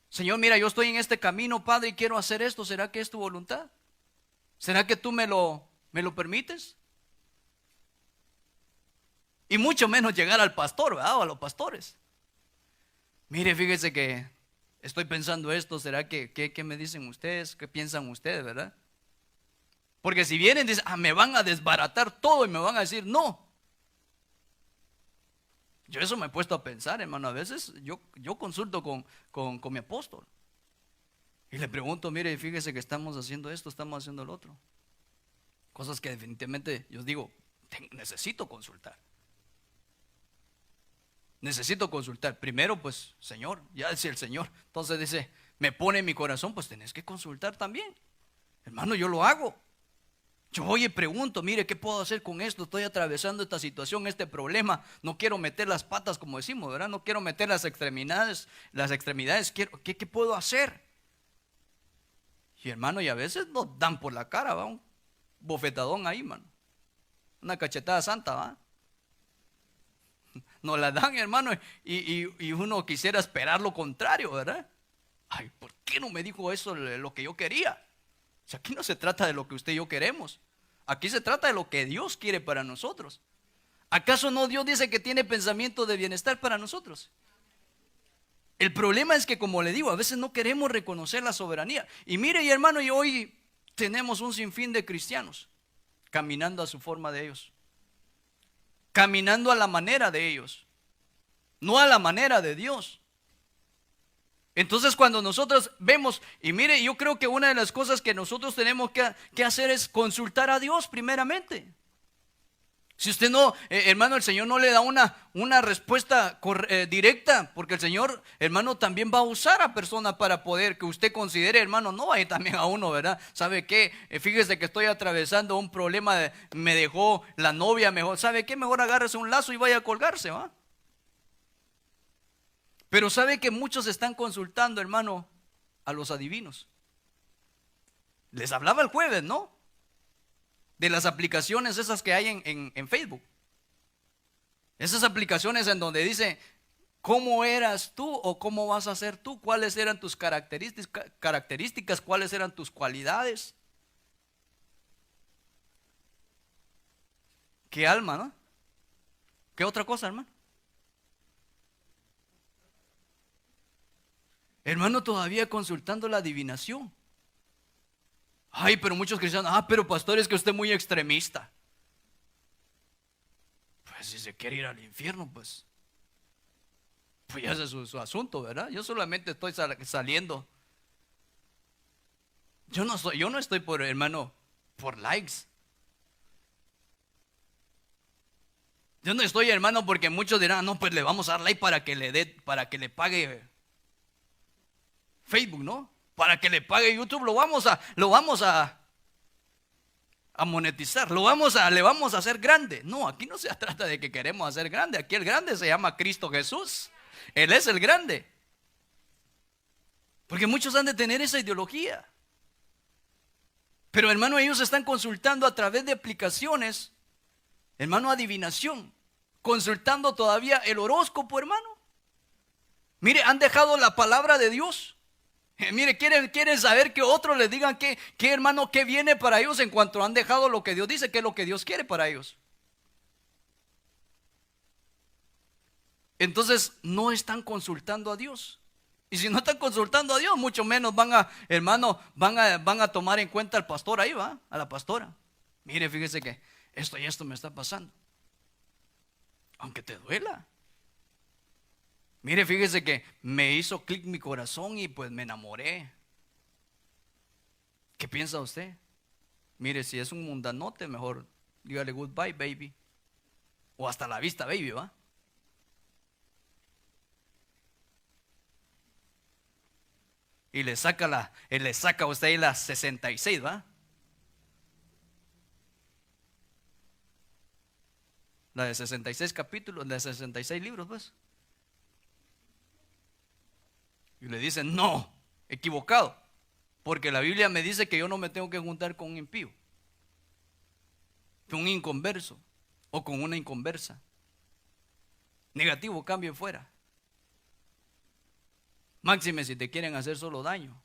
Señor, mira, yo estoy en este camino, Padre, y quiero hacer esto. ¿Será que es tu voluntad? ¿Será que tú me lo permites? Y mucho menos llegar al pastor, ¿verdad? O a los pastores. Mire, fíjese que estoy pensando esto. ¿Será qué me dicen ustedes? ¿Qué piensan ustedes, verdad? Porque si vienen, dicen, me van a desbaratar todo y me van a decir no. Yo eso me he puesto a pensar, hermano. A veces yo consulto con mi apóstol y le pregunto, mire, fíjese que estamos haciendo esto, estamos haciendo lo otro. Cosas que definitivamente yo digo, necesito consultar. Necesito consultar. Primero, pues, Señor, ya decía el Señor. Entonces dice, me pone en mi corazón, pues tenés que consultar también. Hermano, yo lo hago. Yo voy y pregunto, mire, ¿qué puedo hacer con esto? Estoy atravesando esta situación, este problema. No quiero meter las patas, como decimos, ¿verdad? No quiero meter las extremidades. ¿Qué puedo hacer? Y hermano, y a veces nos dan por la cara, va, un bofetadón ahí, mano. Una cachetada santa, va. Nos la dan, hermano, y uno quisiera esperar lo contrario, ¿verdad? Ay, ¿por qué no me dijo eso lo que yo quería? O sea, aquí no se trata de lo que usted y yo queremos. Aquí se trata de lo que Dios quiere para nosotros. ¿Acaso no Dios dice que tiene pensamiento de bienestar para nosotros? El problema es que, como le digo, a veces no queremos reconocer la soberanía. Y mire, y hermano, y hoy tenemos un sinfín de cristianos caminando a su forma de ellos, caminando a la manera de ellos, no a la manera de Dios. Entonces cuando nosotros vemos, y mire, yo creo que una de las cosas que nosotros tenemos que hacer es consultar a Dios primeramente. Si usted no, hermano, el Señor no le da una respuesta directa, porque el Señor, hermano, también va a usar a personas para poder que usted considere, hermano, no vaya también a uno, ¿verdad? ¿Sabe qué? Fíjese que estoy atravesando un problema, me dejó la novia, mejor, ¿sabe qué? Mejor agárrese un lazo y vaya a colgarse, ¿va? Pero sabe que muchos están consultando, hermano, a los adivinos. Les hablaba el jueves, ¿no? De las aplicaciones esas que hay en Facebook. Esas aplicaciones en donde dice, ¿cómo eras tú o cómo vas a ser tú? ¿Cuáles eran tus características? ¿Cuáles eran tus cualidades? ¿Qué alma, no? ¿Qué otra cosa, hermano? Hermano, todavía consultando la adivinación. Ay, pero muchos cristianos, pero pastor, es que usted es muy extremista. Pues si se quiere ir al infierno, pues ya ese es su asunto, ¿verdad? Yo solamente estoy saliendo. Yo no estoy por, hermano, por likes. Yo no estoy, hermano, porque muchos dirán, no, pues le vamos a dar like para que le pague Facebook, ¿no? Para que le pague YouTube, lo vamos a monetizar, le vamos a hacer grande. No, aquí no se trata de que queremos hacer grande. Aquí el grande se llama Cristo Jesús. Él es el grande. Porque muchos han de tener esa ideología. Pero hermano, ellos están consultando a través de aplicaciones, hermano, adivinación. consultando todavía el horóscopo, hermano. Mire, han dejado la palabra de Dios. Mire, quieren saber que otros les digan qué hermano, qué viene para ellos, en cuanto han dejado lo que Dios dice, que es lo que Dios quiere para ellos. Entonces no están consultando a Dios. Y si no están consultando a Dios, mucho menos van a tomar en cuenta al pastor ahí, va, a la pastora. Mire, fíjese que esto y esto me está pasando. Aunque te duela. Mire, fíjese que me hizo clic mi corazón y pues me enamoré. ¿Qué piensa usted? Mire, si es un mundanote, mejor dígale goodbye, baby. O hasta la vista, baby, va. Y le saca a usted ahí la 66, ¿va? La de 66 capítulos, la de 66 libros, pues. Y le dicen, no, equivocado. Porque la Biblia me dice que yo no me tengo que juntar con un impío, con un inconverso o con una inconversa. Negativo, cambio fuera. Máxime si te quieren hacer solo daño.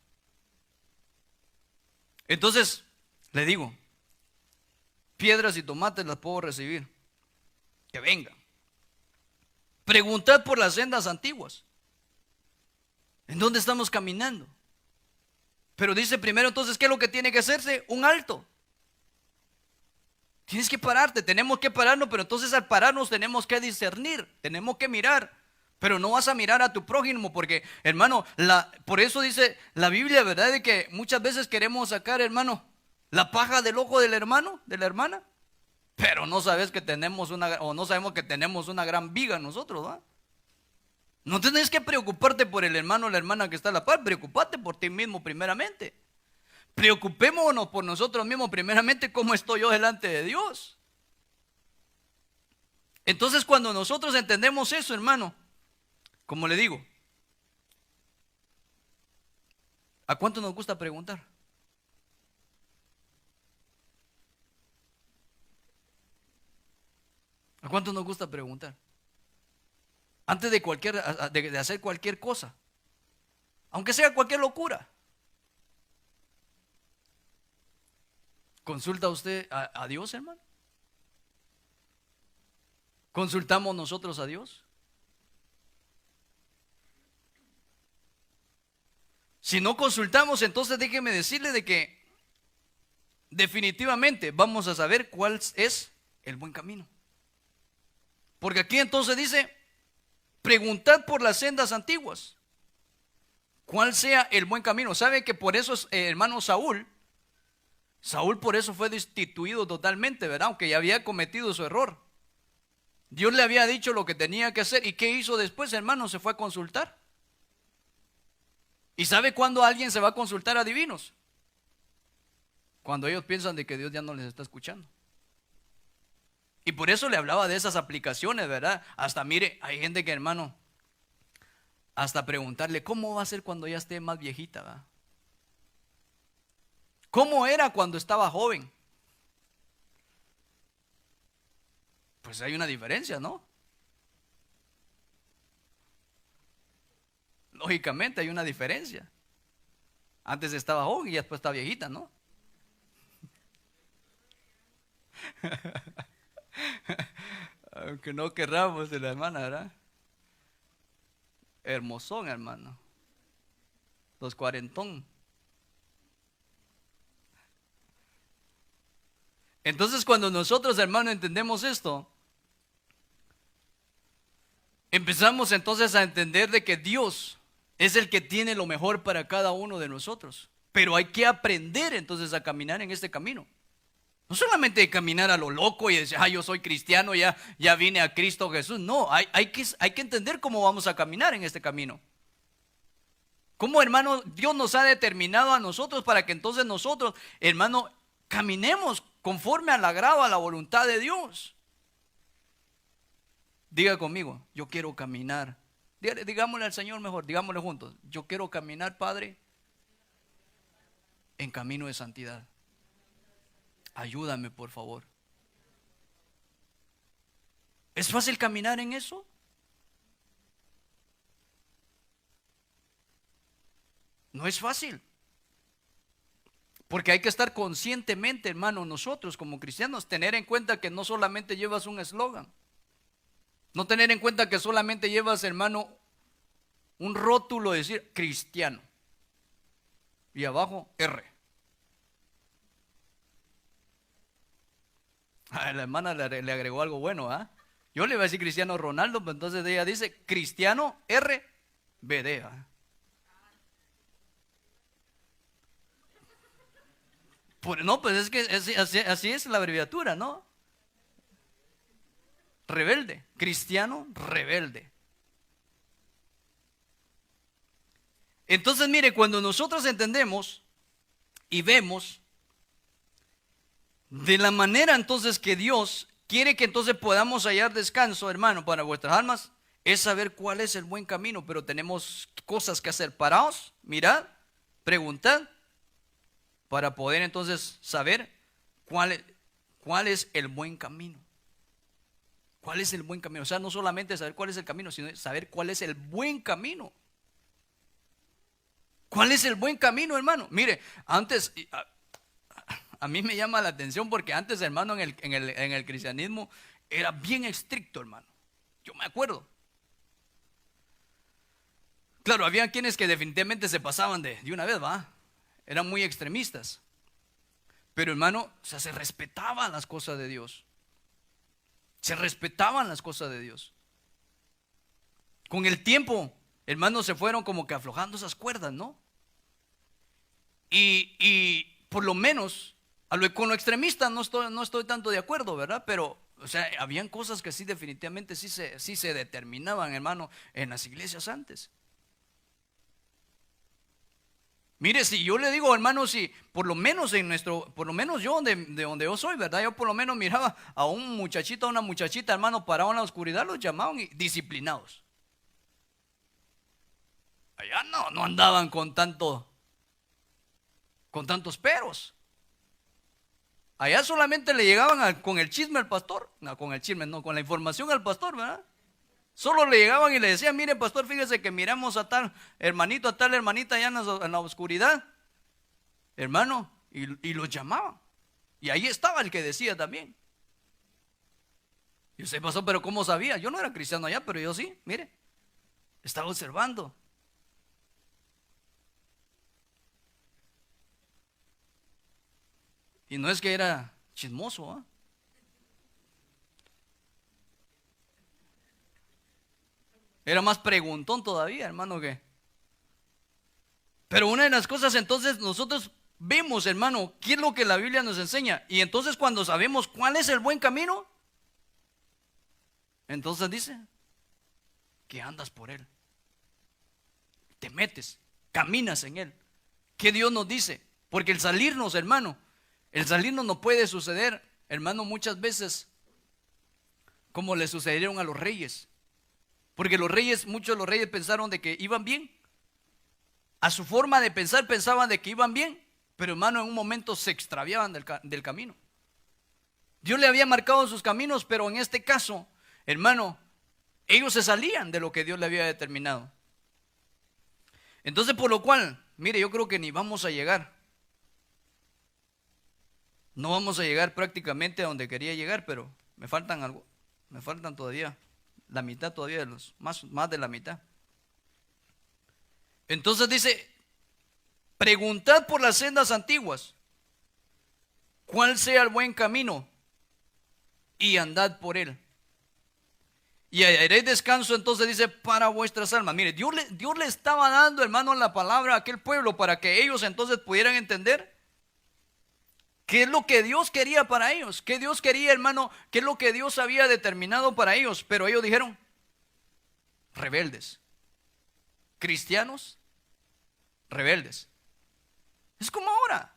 Entonces, le digo, piedras y tomates las puedo recibir. Que vengan. Preguntad por las sendas antiguas. ¿En dónde estamos caminando? Pero dice primero entonces, ¿qué es lo que tiene que hacerse? Un alto. Tienes que pararte, tenemos que pararnos, pero entonces al pararnos tenemos que discernir, tenemos que mirar. Pero no vas a mirar a tu prójimo porque, hermano, por eso dice la Biblia, ¿verdad? De que muchas veces queremos sacar, hermano, la paja del ojo del hermano, de la hermana. Pero no sabes que tenemos no sabemos que tenemos una gran viga nosotros, ¿va? No tenés que preocuparte por el hermano o la hermana que está a la par, preocupate por ti mismo primeramente. Preocupémonos por nosotros mismos primeramente, cómo estoy yo delante de Dios. Entonces cuando nosotros entendemos eso, hermano, como le digo, ¿a cuánto nos gusta preguntar? ¿A cuánto nos gusta preguntar? Antes de hacer cualquier cosa, aunque sea cualquier locura. ¿Consulta usted a Dios, hermano? ¿Consultamos nosotros a Dios? Si no consultamos, entonces déjeme decirle de que definitivamente vamos a saber cuál es el buen camino. Porque aquí entonces dice, preguntad por las sendas antiguas, cuál sea el buen camino. ¿Sabe que por eso, hermano, Saúl por eso fue destituido totalmente, ¿verdad? Aunque ya había cometido su error. Dios le había dicho lo que tenía que hacer. ¿Y qué hizo después, hermano? Se fue a consultar. ¿Y sabe cuándo alguien se va a consultar a divinos? Cuando ellos piensan de que Dios ya no les está escuchando. Y por eso le hablaba de esas aplicaciones, ¿verdad? Hasta mire, hay gente que, hermano, hasta preguntarle, ¿cómo va a ser cuando ya esté más viejita, ¿verdad? ¿Cómo era cuando estaba joven? Pues hay una diferencia, ¿no? Lógicamente hay una diferencia. Antes estaba joven y después está viejita, ¿no? Aunque no querramos de la hermana, ¿verdad? Hermosón, hermano. Los cuarentón. Entonces cuando nosotros, hermano, entendemos esto, empezamos entonces a entender de que Dios es el que tiene lo mejor para cada uno de nosotros. Pero hay que aprender entonces a caminar en este camino. No solamente caminar a lo loco y decir, yo soy cristiano, ya vine a Cristo Jesús. No, hay que entender cómo vamos a caminar en este camino. Cómo, hermano, Dios nos ha determinado a nosotros para que entonces nosotros, hermano, caminemos conforme al agrado, a la voluntad de Dios. Diga conmigo, yo quiero caminar. Digámosle al Señor mejor, digámosle juntos, yo quiero caminar, Padre, en camino de santidad. Ayúdame, por favor. ¿Es fácil caminar en eso? No es fácil. Porque hay que estar conscientemente, hermano, nosotros como cristianos, tener en cuenta que no solamente llevas un eslogan. No tener en cuenta que solamente llevas, hermano, un rótulo de decir cristiano. Y abajo, R. La hermana le agregó algo bueno, ¿ah? Yo le iba a decir Cristiano Ronaldo, pero entonces ella dice Cristiano RBD. No, pues es que así es la abreviatura, ¿no? Rebelde, cristiano rebelde. Entonces, mire, cuando nosotros entendemos y vemos de la manera entonces que Dios quiere que entonces podamos hallar descanso, hermano, para vuestras almas, es saber cuál es el buen camino, pero tenemos cosas que hacer. Paraos, mirad, preguntad, para poder entonces saber cuál es el buen camino. ¿Cuál es el buen camino? O sea, no solamente saber cuál es el camino, sino saber cuál es el buen camino. ¿Cuál es el buen camino, hermano? Mire, antes, a mí me llama la atención porque antes, hermano, en el cristianismo era bien estricto, hermano. Yo me acuerdo. Claro, había quienes que definitivamente se pasaban de una vez, ¿va? Eran muy extremistas. Pero, hermano, o sea, se respetaban las cosas de Dios. Se respetaban las cosas de Dios. Con el tiempo, hermanos, se fueron como que aflojando esas cuerdas, ¿no? Y por lo menos, con lo extremista no estoy tanto de acuerdo, ¿verdad? Pero, o sea, habían cosas que sí definitivamente sí se determinaban, hermano, en las iglesias antes. Mire, si yo le digo, hermano, si por lo menos por lo menos yo de donde yo soy, ¿verdad? Yo por lo menos miraba a un muchachito, a una muchachita, hermano, parado en la oscuridad, los llamaban disciplinados. Allá no andaban con tantos peros. Allá solamente le llegaban con el chisme al pastor, no con el chisme, no, con la información al pastor, ¿verdad? Solo le llegaban y le decían, mire pastor, fíjese que miramos a tal hermanito, a tal hermanita allá en la oscuridad, hermano, y los llamaban. Y ahí estaba el que decía también. Y usted pasó, pero ¿cómo sabía? Yo no era cristiano allá, pero yo sí, mire, estaba observando. Y no es que era chismoso, ¿ah? Era más preguntón todavía, hermano, que. Pero una de las cosas entonces nosotros vemos, hermano, qué es lo que la Biblia nos enseña. Y entonces cuando sabemos cuál es el buen camino, entonces dice que andas por él. Te metes, caminas en él. ¿Qué Dios nos dice? Porque el salirnos, hermano, el salirnos no puede suceder, hermano, muchas veces como le sucedieron a los reyes. Porque muchos de los reyes pensaron de que iban bien. A su forma de pensar pensaban de que iban bien, pero hermano, en un momento se extraviaban del camino. Dios le había marcado sus caminos, pero en este caso, hermano, ellos se salían de lo que Dios le había determinado. Entonces, por lo cual, mire, yo creo que ni vamos a llegar. No vamos a llegar prácticamente a donde quería llegar, pero me faltan todavía la mitad todavía más de la mitad. Entonces dice, preguntad por las sendas antiguas, cuál sea el buen camino, y andad por él. Y haréis descanso, entonces dice, para vuestras almas. Mire, Dios le estaba dando, hermano, la palabra a aquel pueblo para que ellos entonces pudieran entender qué es lo que Dios quería para ellos, qué Dios quería, hermano, qué es lo que Dios había determinado para ellos. Pero ellos dijeron, rebeldes, cristianos rebeldes. Es como ahora.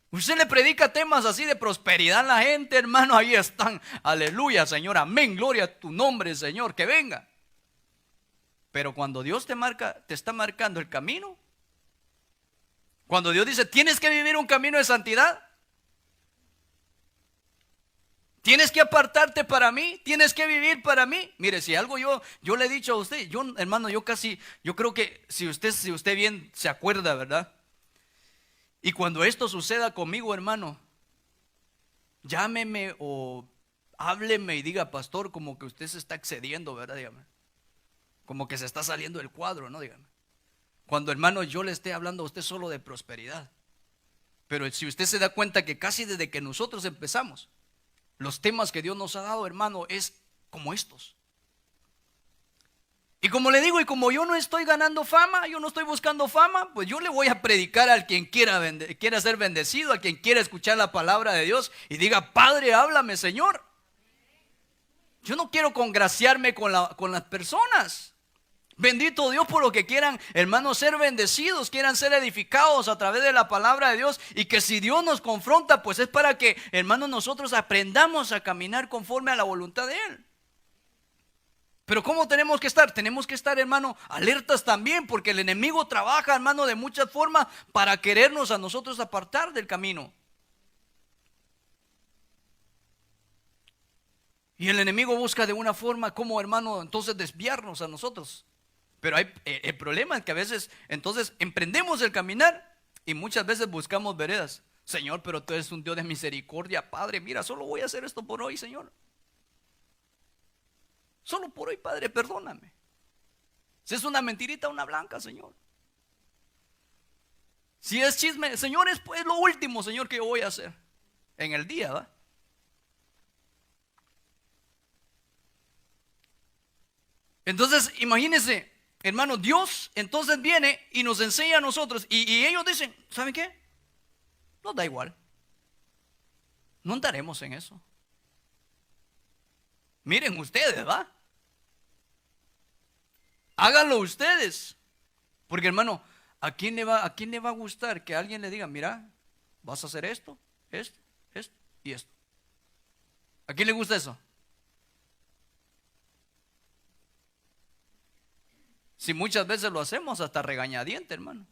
Usted le predica temas así de prosperidad a la gente, hermano, ahí están, aleluya, Señor, amén, gloria a tu nombre, Señor, que venga. Pero cuando Dios te está marcando el camino, cuando Dios dice, tienes que vivir un camino de santidad, Tienes que apartarte para mí, tienes que vivir para mí. Mire, si algo yo le he dicho a usted, yo hermano, yo creo que si usted bien se acuerda, ¿verdad? Y cuando esto suceda conmigo, hermano, llámeme o hábleme y diga, pastor, como que usted se está excediendo, ¿verdad? Dígame. Como que se está saliendo del cuadro, ¿no? Dígame. Cuando, hermano, yo le esté hablando a usted solo de prosperidad. Pero si usted se da cuenta que casi desde que nosotros empezamos, los temas que Dios nos ha dado, hermano, es como estos. Y como le digo, y como yo no estoy ganando fama, yo no estoy buscando fama, pues yo le voy a predicar al quien quiera ser bendecido, a quien quiera escuchar la palabra de Dios y diga, Padre, háblame, Señor. Yo no quiero congraciarme con las personas. Bendito Dios por lo que quieran, hermanos, ser bendecidos, quieran ser edificados a través de la palabra de Dios. Y que si Dios nos confronta, pues es para que, hermanos, nosotros aprendamos a caminar conforme a la voluntad de Él. Pero ¿cómo tenemos que estar? Tenemos que estar, hermano, alertas también, porque el enemigo trabaja, hermano, de muchas formas para querernos a nosotros apartar del camino. Y el enemigo busca de una forma como, hermano, entonces desviarnos a nosotros. Pero el problema es que a veces entonces emprendemos el caminar y muchas veces buscamos veredas. Señor, pero tú eres un Dios de misericordia, Padre, mira, solo voy a hacer esto por hoy, Señor. Solo por hoy, Padre, perdóname. Si es una mentirita, una blanca, Señor. Si es chisme, Señor, es pues lo último, Señor, que yo voy a hacer en el día, ¿va? Entonces, imagínense, hermano, Dios entonces viene y nos enseña a nosotros. Y ellos dicen, ¿saben qué? Nos da igual. No andaremos en eso. Miren ustedes, ¿va? Háganlo ustedes. Porque, hermano, a quién le va a gustar que alguien le diga, mira, vas a hacer esto y esto? ¿A quién le gusta eso? Si muchas veces lo hacemos hasta regañadiente, hermano.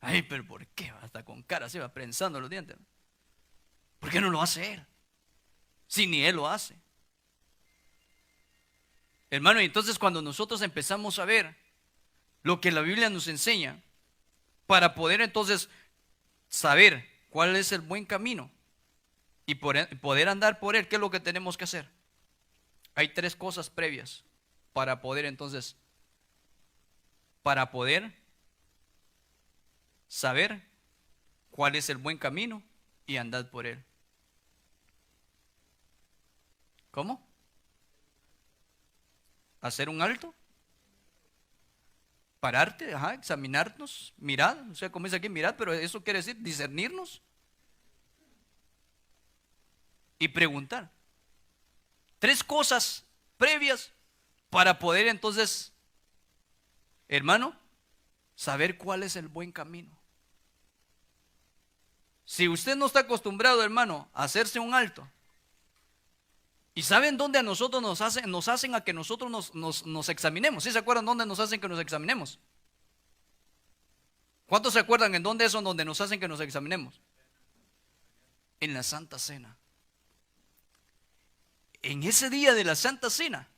Ay, pero ¿por qué? Hasta con cara se va prensando los dientes. ¿Por qué no lo hace él? Si ni él lo hace. Hermano, y entonces cuando nosotros empezamos a ver lo que la Biblia nos enseña, para poder entonces saber cuál es el buen camino y poder andar por él, ¿qué es lo que tenemos que hacer? Hay tres cosas previas para poder entonces, para poder saber cuál es el buen camino y andar por él. ¿Cómo? ¿Hacer un alto? Pararte, examinarnos, mirar, o sea, como dice aquí, mirar, pero eso quiere decir discernirnos y preguntar. Tres cosas previas para poder entonces, hermano, saber cuál es el buen camino. Si usted no está acostumbrado, hermano, a hacerse un alto, y saben dónde a nosotros nos hacen a que nosotros nos examinemos. ¿Sí se acuerdan dónde nos hacen que nos examinemos? ¿Cuántos se acuerdan en dónde es donde nos hacen que nos examinemos? En la Santa Cena. En ese día de la Santa Cena,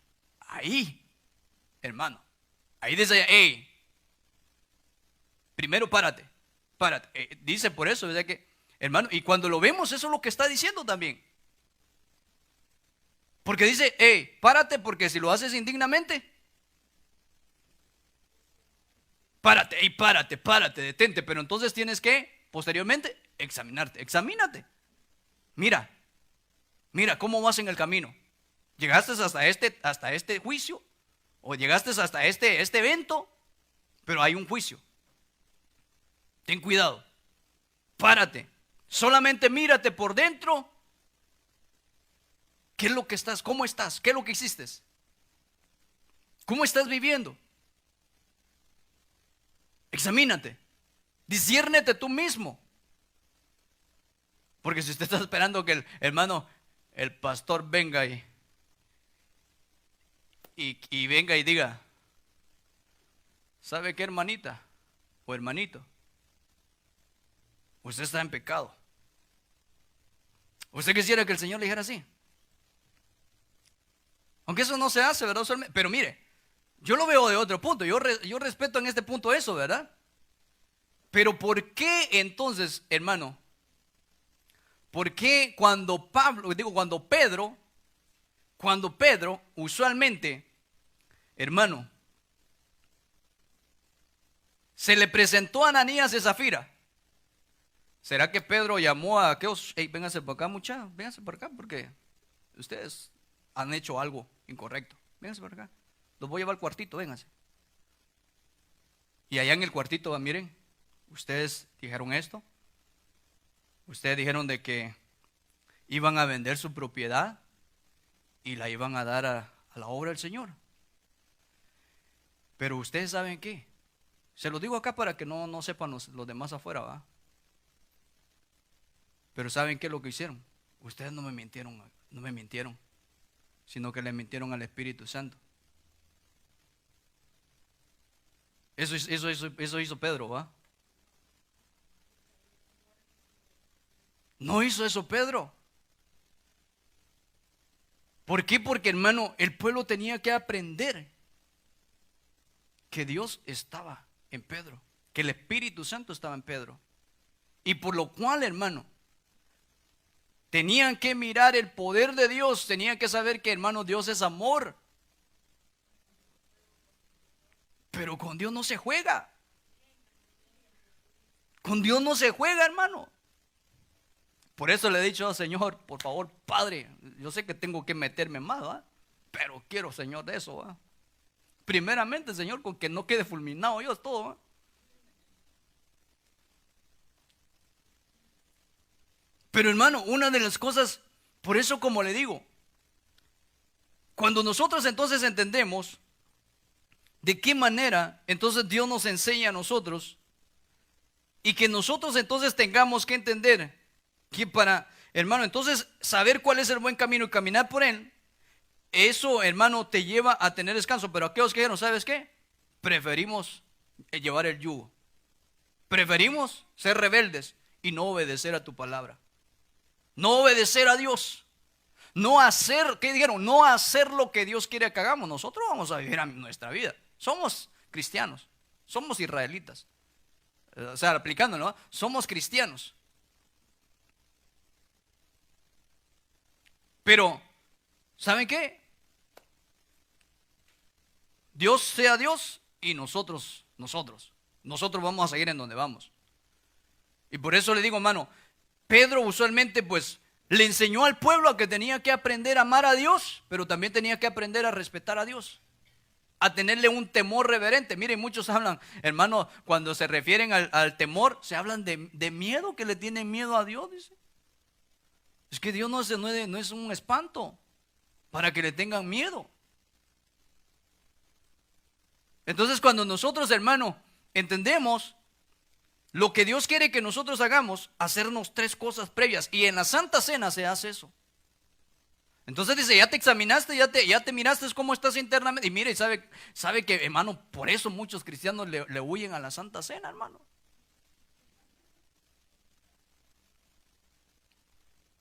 ahí, hermano, ahí dice, hey, primero párate. Dice por eso, ¿verdad? Que, hermano, y cuando lo vemos, eso es lo que está diciendo también. Porque dice, hey, párate, porque si lo haces indignamente, párate, hey, párate, detente. Pero entonces tienes que, posteriormente, examinarte. Examínate. Mira cómo vas en el camino. Llegaste hasta este juicio, o llegaste hasta este evento, pero hay un juicio. Ten cuidado. Párate. Solamente mírate por dentro. ¿Qué es lo que estás? ¿Cómo estás? ¿Qué es lo que hiciste? ¿Cómo estás viviendo? Examínate. Disciérnete tú mismo. Porque si usted está esperando que el pastor venga y venga y diga, ¿sabe qué, hermanita o hermanito? Usted está en pecado. ¿Usted quisiera que el Señor le dijera así? Aunque eso no se hace, ¿verdad? Pero mire, yo lo veo de otro punto. Yo respeto en este punto eso, ¿verdad? Pero ¿por qué entonces, hermano? ¿Por qué cuando Pedro, usualmente, hermano, se le presentó a Ananías y Zafira? ¿Será que Pedro llamó a aquellos? Hey, vénganse por acá, muchachos, vénganse por acá porque ustedes han hecho algo incorrecto. Vénganse por acá. Los voy a llevar al cuartito, vénganse. Y allá en el cuartito, miren, ustedes dijeron esto. Ustedes dijeron de que iban a vender su propiedad y la iban a dar a la obra del Señor. Pero ustedes saben qué. Se lo digo acá para que no sepan los demás afuera, ¿va? Pero ¿saben qué es lo que hicieron? Ustedes no me mintieron, sino que le mintieron al Espíritu Santo. Eso hizo Pedro, ¿va? No hizo eso Pedro. ¿Por qué? Porque, hermano, el pueblo tenía que aprender que Dios estaba en Pedro, que el Espíritu Santo estaba en Pedro. Y por lo cual, hermano, tenían que mirar el poder de Dios, tenían que saber que, hermano, Dios es amor. Pero con Dios no se juega. Con Dios no se juega, hermano. Por eso le he dicho, Señor, por favor, Padre, yo sé que tengo que meterme más, ¿va? Pero quiero, Señor, de eso, ¿va? Primeramente, Señor, con que no quede fulminado yo, es todo, ¿va? Pero, hermano, una de las cosas, por eso como le digo, cuando nosotros entonces entendemos de qué manera entonces Dios nos enseña a nosotros, y que nosotros entonces tengamos que entender que para, hermano, entonces saber cuál es el buen camino y caminar por él, eso, hermano, te lleva a tener descanso. Pero aquellos que dijeron, ¿sabes qué? Preferimos llevar el yugo, preferimos ser rebeldes y no obedecer a tu palabra, no obedecer a Dios, no hacer, ¿qué dijeron? No hacer lo que Dios quiere que hagamos. Nosotros vamos a vivir nuestra vida, somos cristianos, somos israelitas, o sea, aplicándolo, ¿no? Somos cristianos. Pero, ¿saben qué? Dios sea Dios y nosotros vamos a seguir en donde vamos. Y por eso le digo, hermano, Pedro usualmente pues le enseñó al pueblo a que tenía que aprender a amar a Dios, pero también tenía que aprender a respetar a Dios, a tenerle un temor reverente. Miren, muchos hablan, hermano, cuando se refieren al temor, se hablan de miedo, que le tienen miedo a Dios, dice. Es que Dios no es un espanto para que le tengan miedo. Entonces, cuando nosotros, hermano, entendemos lo que Dios quiere que nosotros hagamos, hacernos 3 cosas previas. Y en la Santa Cena se hace eso. Entonces dice, ya te examinaste, ya te miraste cómo estás internamente. Y mire, sabe que, hermano, por eso muchos cristianos le huyen a la Santa Cena, hermano.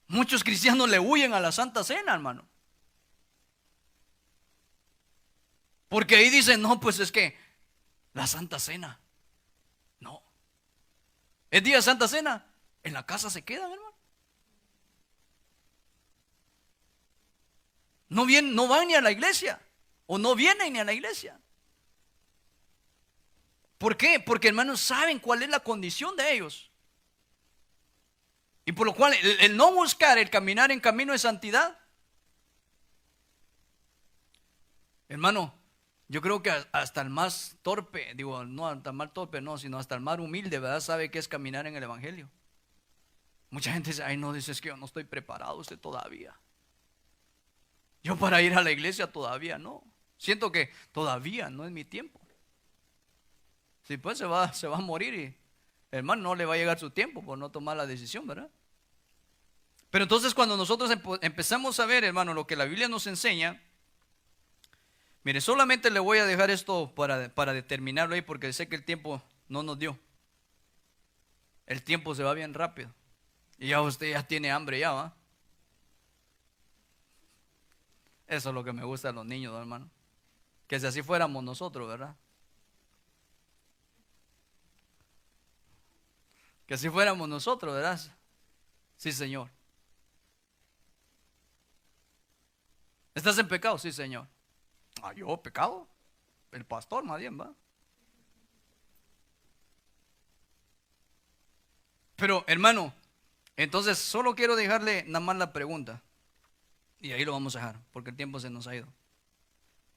Muchos cristianos le huyen a la Santa Cena, hermano. Porque ahí dicen, no, pues es que la Santa Cena. No. El día de Santa Cena, en la casa se quedan, hermano. No van ni a la iglesia. O no vienen ni a la iglesia. ¿Por qué? Porque, hermanos, saben cuál es la condición de ellos. Y por lo cual el no buscar, el caminar en camino de santidad, hermano, yo creo que hasta el más torpe, digo, no hasta el más torpe, no, sino hasta el más humilde, ¿verdad? Sabe qué es caminar en el evangelio. Mucha gente dice, ay, no, dices que yo no estoy preparado, usted todavía. Yo para ir a la iglesia todavía no. Siento que todavía no es mi tiempo. Si pues se va a morir y hermano no le va a llegar su tiempo por no tomar la decisión, ¿verdad? Pero entonces cuando nosotros empezamos a ver, hermano, lo que la Biblia nos enseña, mire, solamente le voy a dejar esto para determinarlo ahí, porque sé que el tiempo no nos dio. El tiempo se va bien rápido. Y ya usted ya tiene hambre ya, ¿va? Eso es lo que me gusta de los niños, hermano. Que si así fuéramos nosotros, ¿verdad? Que si fuéramos nosotros, ¿verdad? Sí, Señor. ¿Estás en pecado? Sí, Señor. Ah, yo, pecado. El pastor, más bien, va. Pero, hermano, entonces solo quiero dejarle nada más la pregunta. Y ahí lo vamos a dejar, porque el tiempo se nos ha ido.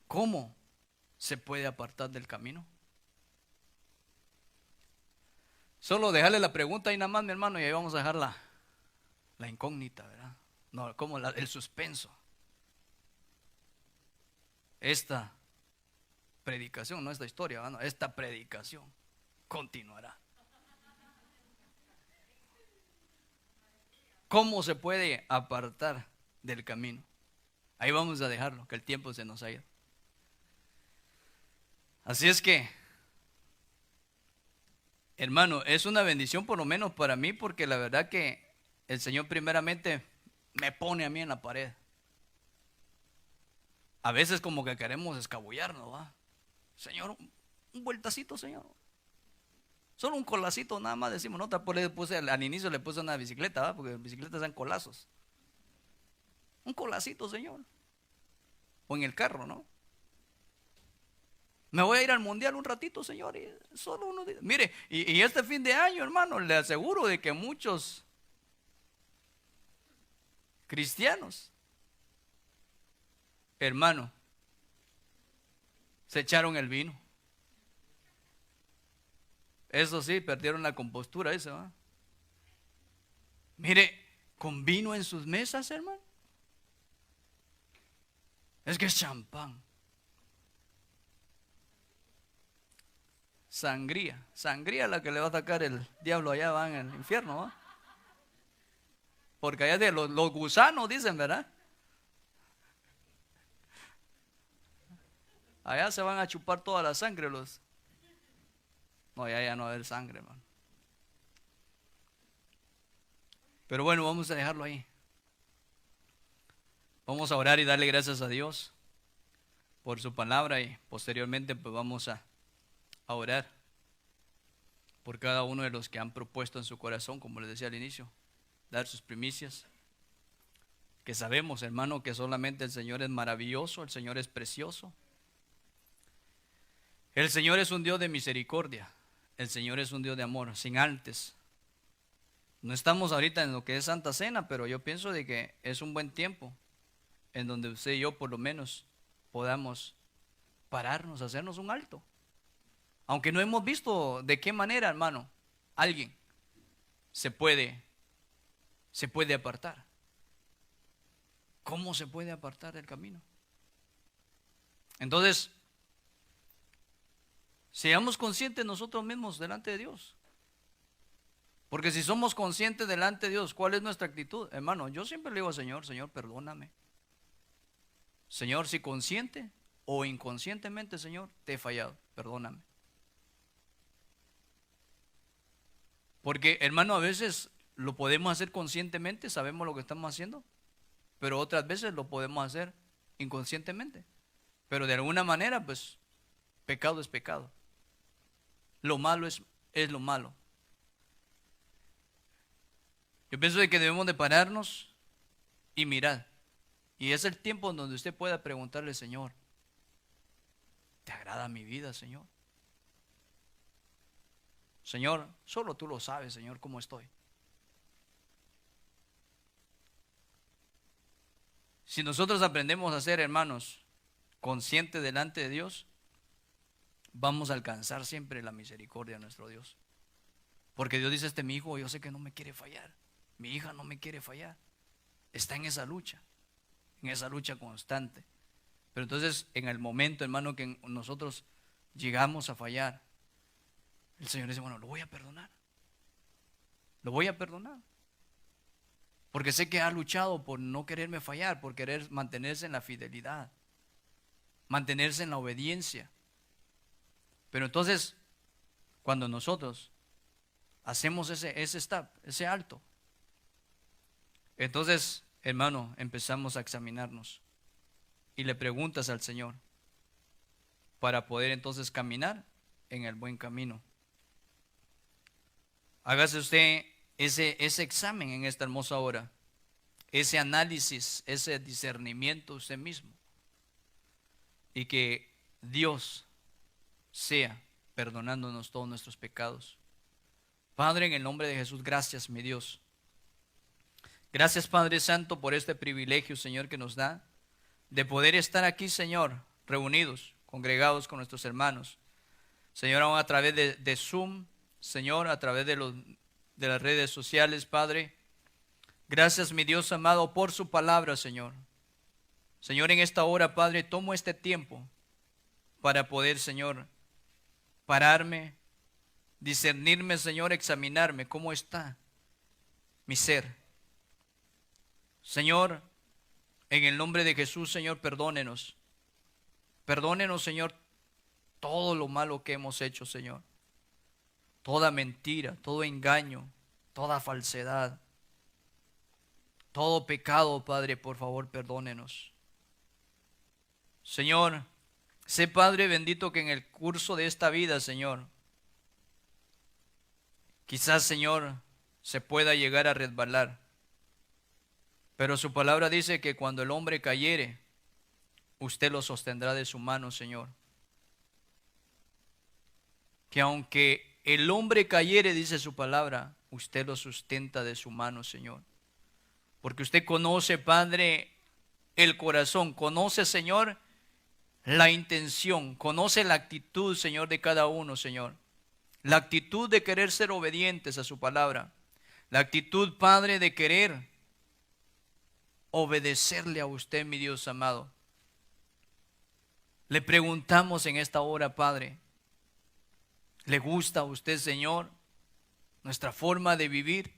¿Cómo se puede apartar del camino? Solo dejarle la pregunta ahí nada más, mi hermano, y ahí vamos a dejar la incógnita, ¿verdad? No, como el suspenso. Esta predicación, no esta historia, ¿verdad? No, esta predicación continuará. ¿Cómo se puede apartar del camino? Ahí vamos a dejarlo, que el tiempo se nos ha ido. Así es que, hermano, es una bendición por lo menos para mí, porque la verdad que el Señor primeramente me pone a mí en la pared. A veces como que queremos escabullarnos, ¿va? Señor, un vueltacito, Señor. Solo un colacito nada más decimos, no, por le puse, al inicio le puse una bicicleta, ¿va? Porque bicicletas dan colazos. Un colacito, Señor. O en el carro, ¿no? Me voy a ir al mundial un ratito, Señor, y solo unos días. Mire, y este fin de año, hermano, le aseguro de que muchos cristianos, hermano, se echaron el vino. Eso sí, perdieron la compostura, esa, ¿va? Mire, con vino en sus mesas, hermano. Es que es champán. Sangría. Sangría la que le va a atacar el diablo allá va en el infierno, ¿va? Porque allá de los gusanos dicen, ¿verdad? Allá se van a chupar toda la sangre los. No, allá ya no va a haber sangre, hermano. Pero bueno, vamos a dejarlo ahí. Vamos a orar y darle gracias a Dios por su palabra y posteriormente pues vamos a orar por cada uno de los que han propuesto en su corazón, como les decía al inicio, dar sus primicias. Que sabemos, hermano, que solamente el Señor es maravilloso, el Señor es precioso. El Señor es un Dios de misericordia, el Señor es un Dios de amor, sin antes. No estamos ahorita en lo que es Santa Cena, pero yo pienso de que es un buen tiempo en donde usted y yo por lo menos podamos pararnos, hacernos un alto. Aunque no hemos visto de qué manera, hermano, alguien se puede apartar. ¿Cómo se puede apartar del camino? Entonces, seamos conscientes nosotros mismos delante de Dios. Porque si somos conscientes delante de Dios, ¿cuál es nuestra actitud? Hermano, yo siempre le digo al Señor, Señor, perdóname. Señor, si consciente o inconscientemente, Señor, te he fallado, perdóname. Porque, hermano, a veces lo podemos hacer conscientemente, sabemos lo que estamos haciendo, pero otras veces lo podemos hacer inconscientemente. Pero de alguna manera, pues, pecado es pecado. Lo malo es lo malo. Yo pienso de que debemos de pararnos y mirar. Y es el tiempo en donde usted pueda preguntarle, Señor, ¿te agrada mi vida, Señor? Señor, solo tú lo sabes, Señor, cómo estoy. Si nosotros aprendemos a ser, hermanos, conscientes delante de Dios, vamos a alcanzar siempre la misericordia de nuestro Dios. Porque Dios dice, mi hijo, yo sé que no me quiere fallar. Mi hija no me quiere fallar. Está en esa lucha constante. Pero entonces, en el momento, hermano, que nosotros llegamos a fallar, el Señor dice, bueno, lo voy a perdonar. Lo voy a perdonar. Porque sé que ha luchado por no quererme fallar, por querer mantenerse en la fidelidad, mantenerse en la obediencia. Pero entonces, cuando nosotros hacemos ese stop, ese alto, entonces, hermano, empezamos a examinarnos. y le preguntas al Señor para poder entonces caminar en el buen camino. Hágase usted ese examen en esta hermosa hora, ese análisis, ese discernimiento usted mismo, y que Dios sea perdonándonos todos nuestros pecados. Padre, en el nombre de Jesús, gracias, mi Dios. Gracias, Padre Santo, por este privilegio, Señor, que nos da de poder estar aquí, Señor, reunidos, congregados con nuestros hermanos. Señor, aún a través de Zoom, Señor, a través de las redes sociales, Padre. Gracias, mi Dios amado, por su palabra, Señor. Señor, en esta hora, Padre, tomo este tiempo para poder, Señor, pararme, discernirme, Señor, examinarme cómo está mi ser. Señor, en el nombre de Jesús, Señor, perdónenos. Perdónenos, Señor, todo lo malo que hemos hecho, Señor. Toda mentira, todo engaño, toda falsedad, todo pecado, Padre, por favor, perdónenos. Señor, sé, Padre bendito, que en el curso de esta vida, Señor, quizás, Señor, se pueda llegar a resbalar. Pero su palabra dice que cuando el hombre cayere, usted lo sostendrá de su mano, Señor. Que aunque el hombre cayere, dice su palabra, usted lo sustenta de su mano, Señor. Porque usted conoce, Padre, el corazón, conoce, Señor, la intención, conoce la actitud, Señor, de cada uno, Señor. La actitud de querer ser obedientes a su palabra. La actitud, Padre, de querer obedecerle a usted, mi Dios amado. Le preguntamos en esta hora, Padre, ¿le gusta a usted, Señor, nuestra forma de vivir?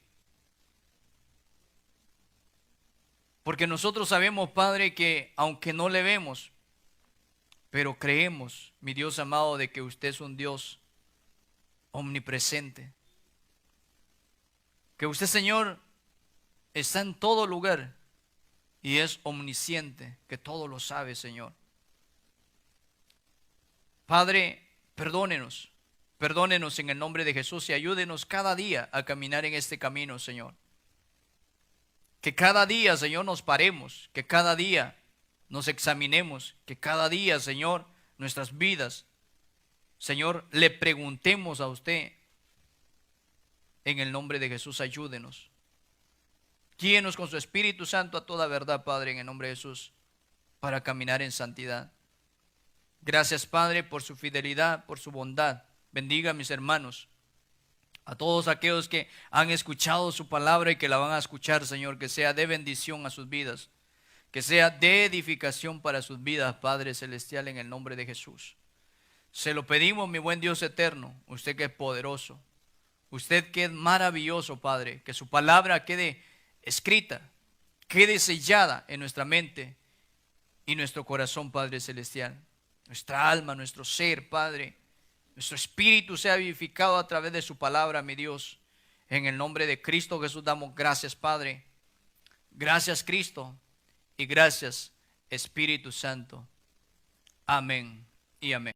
Porque nosotros sabemos, Padre, que aunque no le vemos, pero creemos, mi Dios amado, de que usted es un Dios omnipresente. Que usted, Señor, está en todo lugar y es omnisciente, que todo lo sabe, Señor. Padre, perdónenos en el nombre de Jesús y ayúdenos cada día a caminar en este camino, Señor. Que cada día, Señor, nos paremos, que cada día nos examinemos, que cada día, Señor, nuestras vidas, Señor, le preguntemos a usted en el nombre de Jesús, ayúdenos. Guíenos con su Espíritu Santo a toda verdad, Padre, en el nombre de Jesús, para caminar en santidad. Gracias, Padre, por su fidelidad, por su bondad. Bendiga a mis hermanos, a todos aquellos que han escuchado su palabra y que la van a escuchar, Señor, que sea de bendición a sus vidas, que sea de edificación para sus vidas, Padre Celestial, en el nombre de Jesús. Se lo pedimos, mi buen Dios eterno, usted que es poderoso, usted que es maravilloso, Padre, que su palabra quede escrita, quede sellada en nuestra mente y nuestro corazón, Padre Celestial. Nuestra alma, nuestro ser, Padre, nuestro espíritu sea vivificado a través de su palabra, mi Dios. En el nombre de Cristo Jesús damos gracias, Padre. Gracias, Cristo, y gracias, Espíritu Santo. Amén y amén.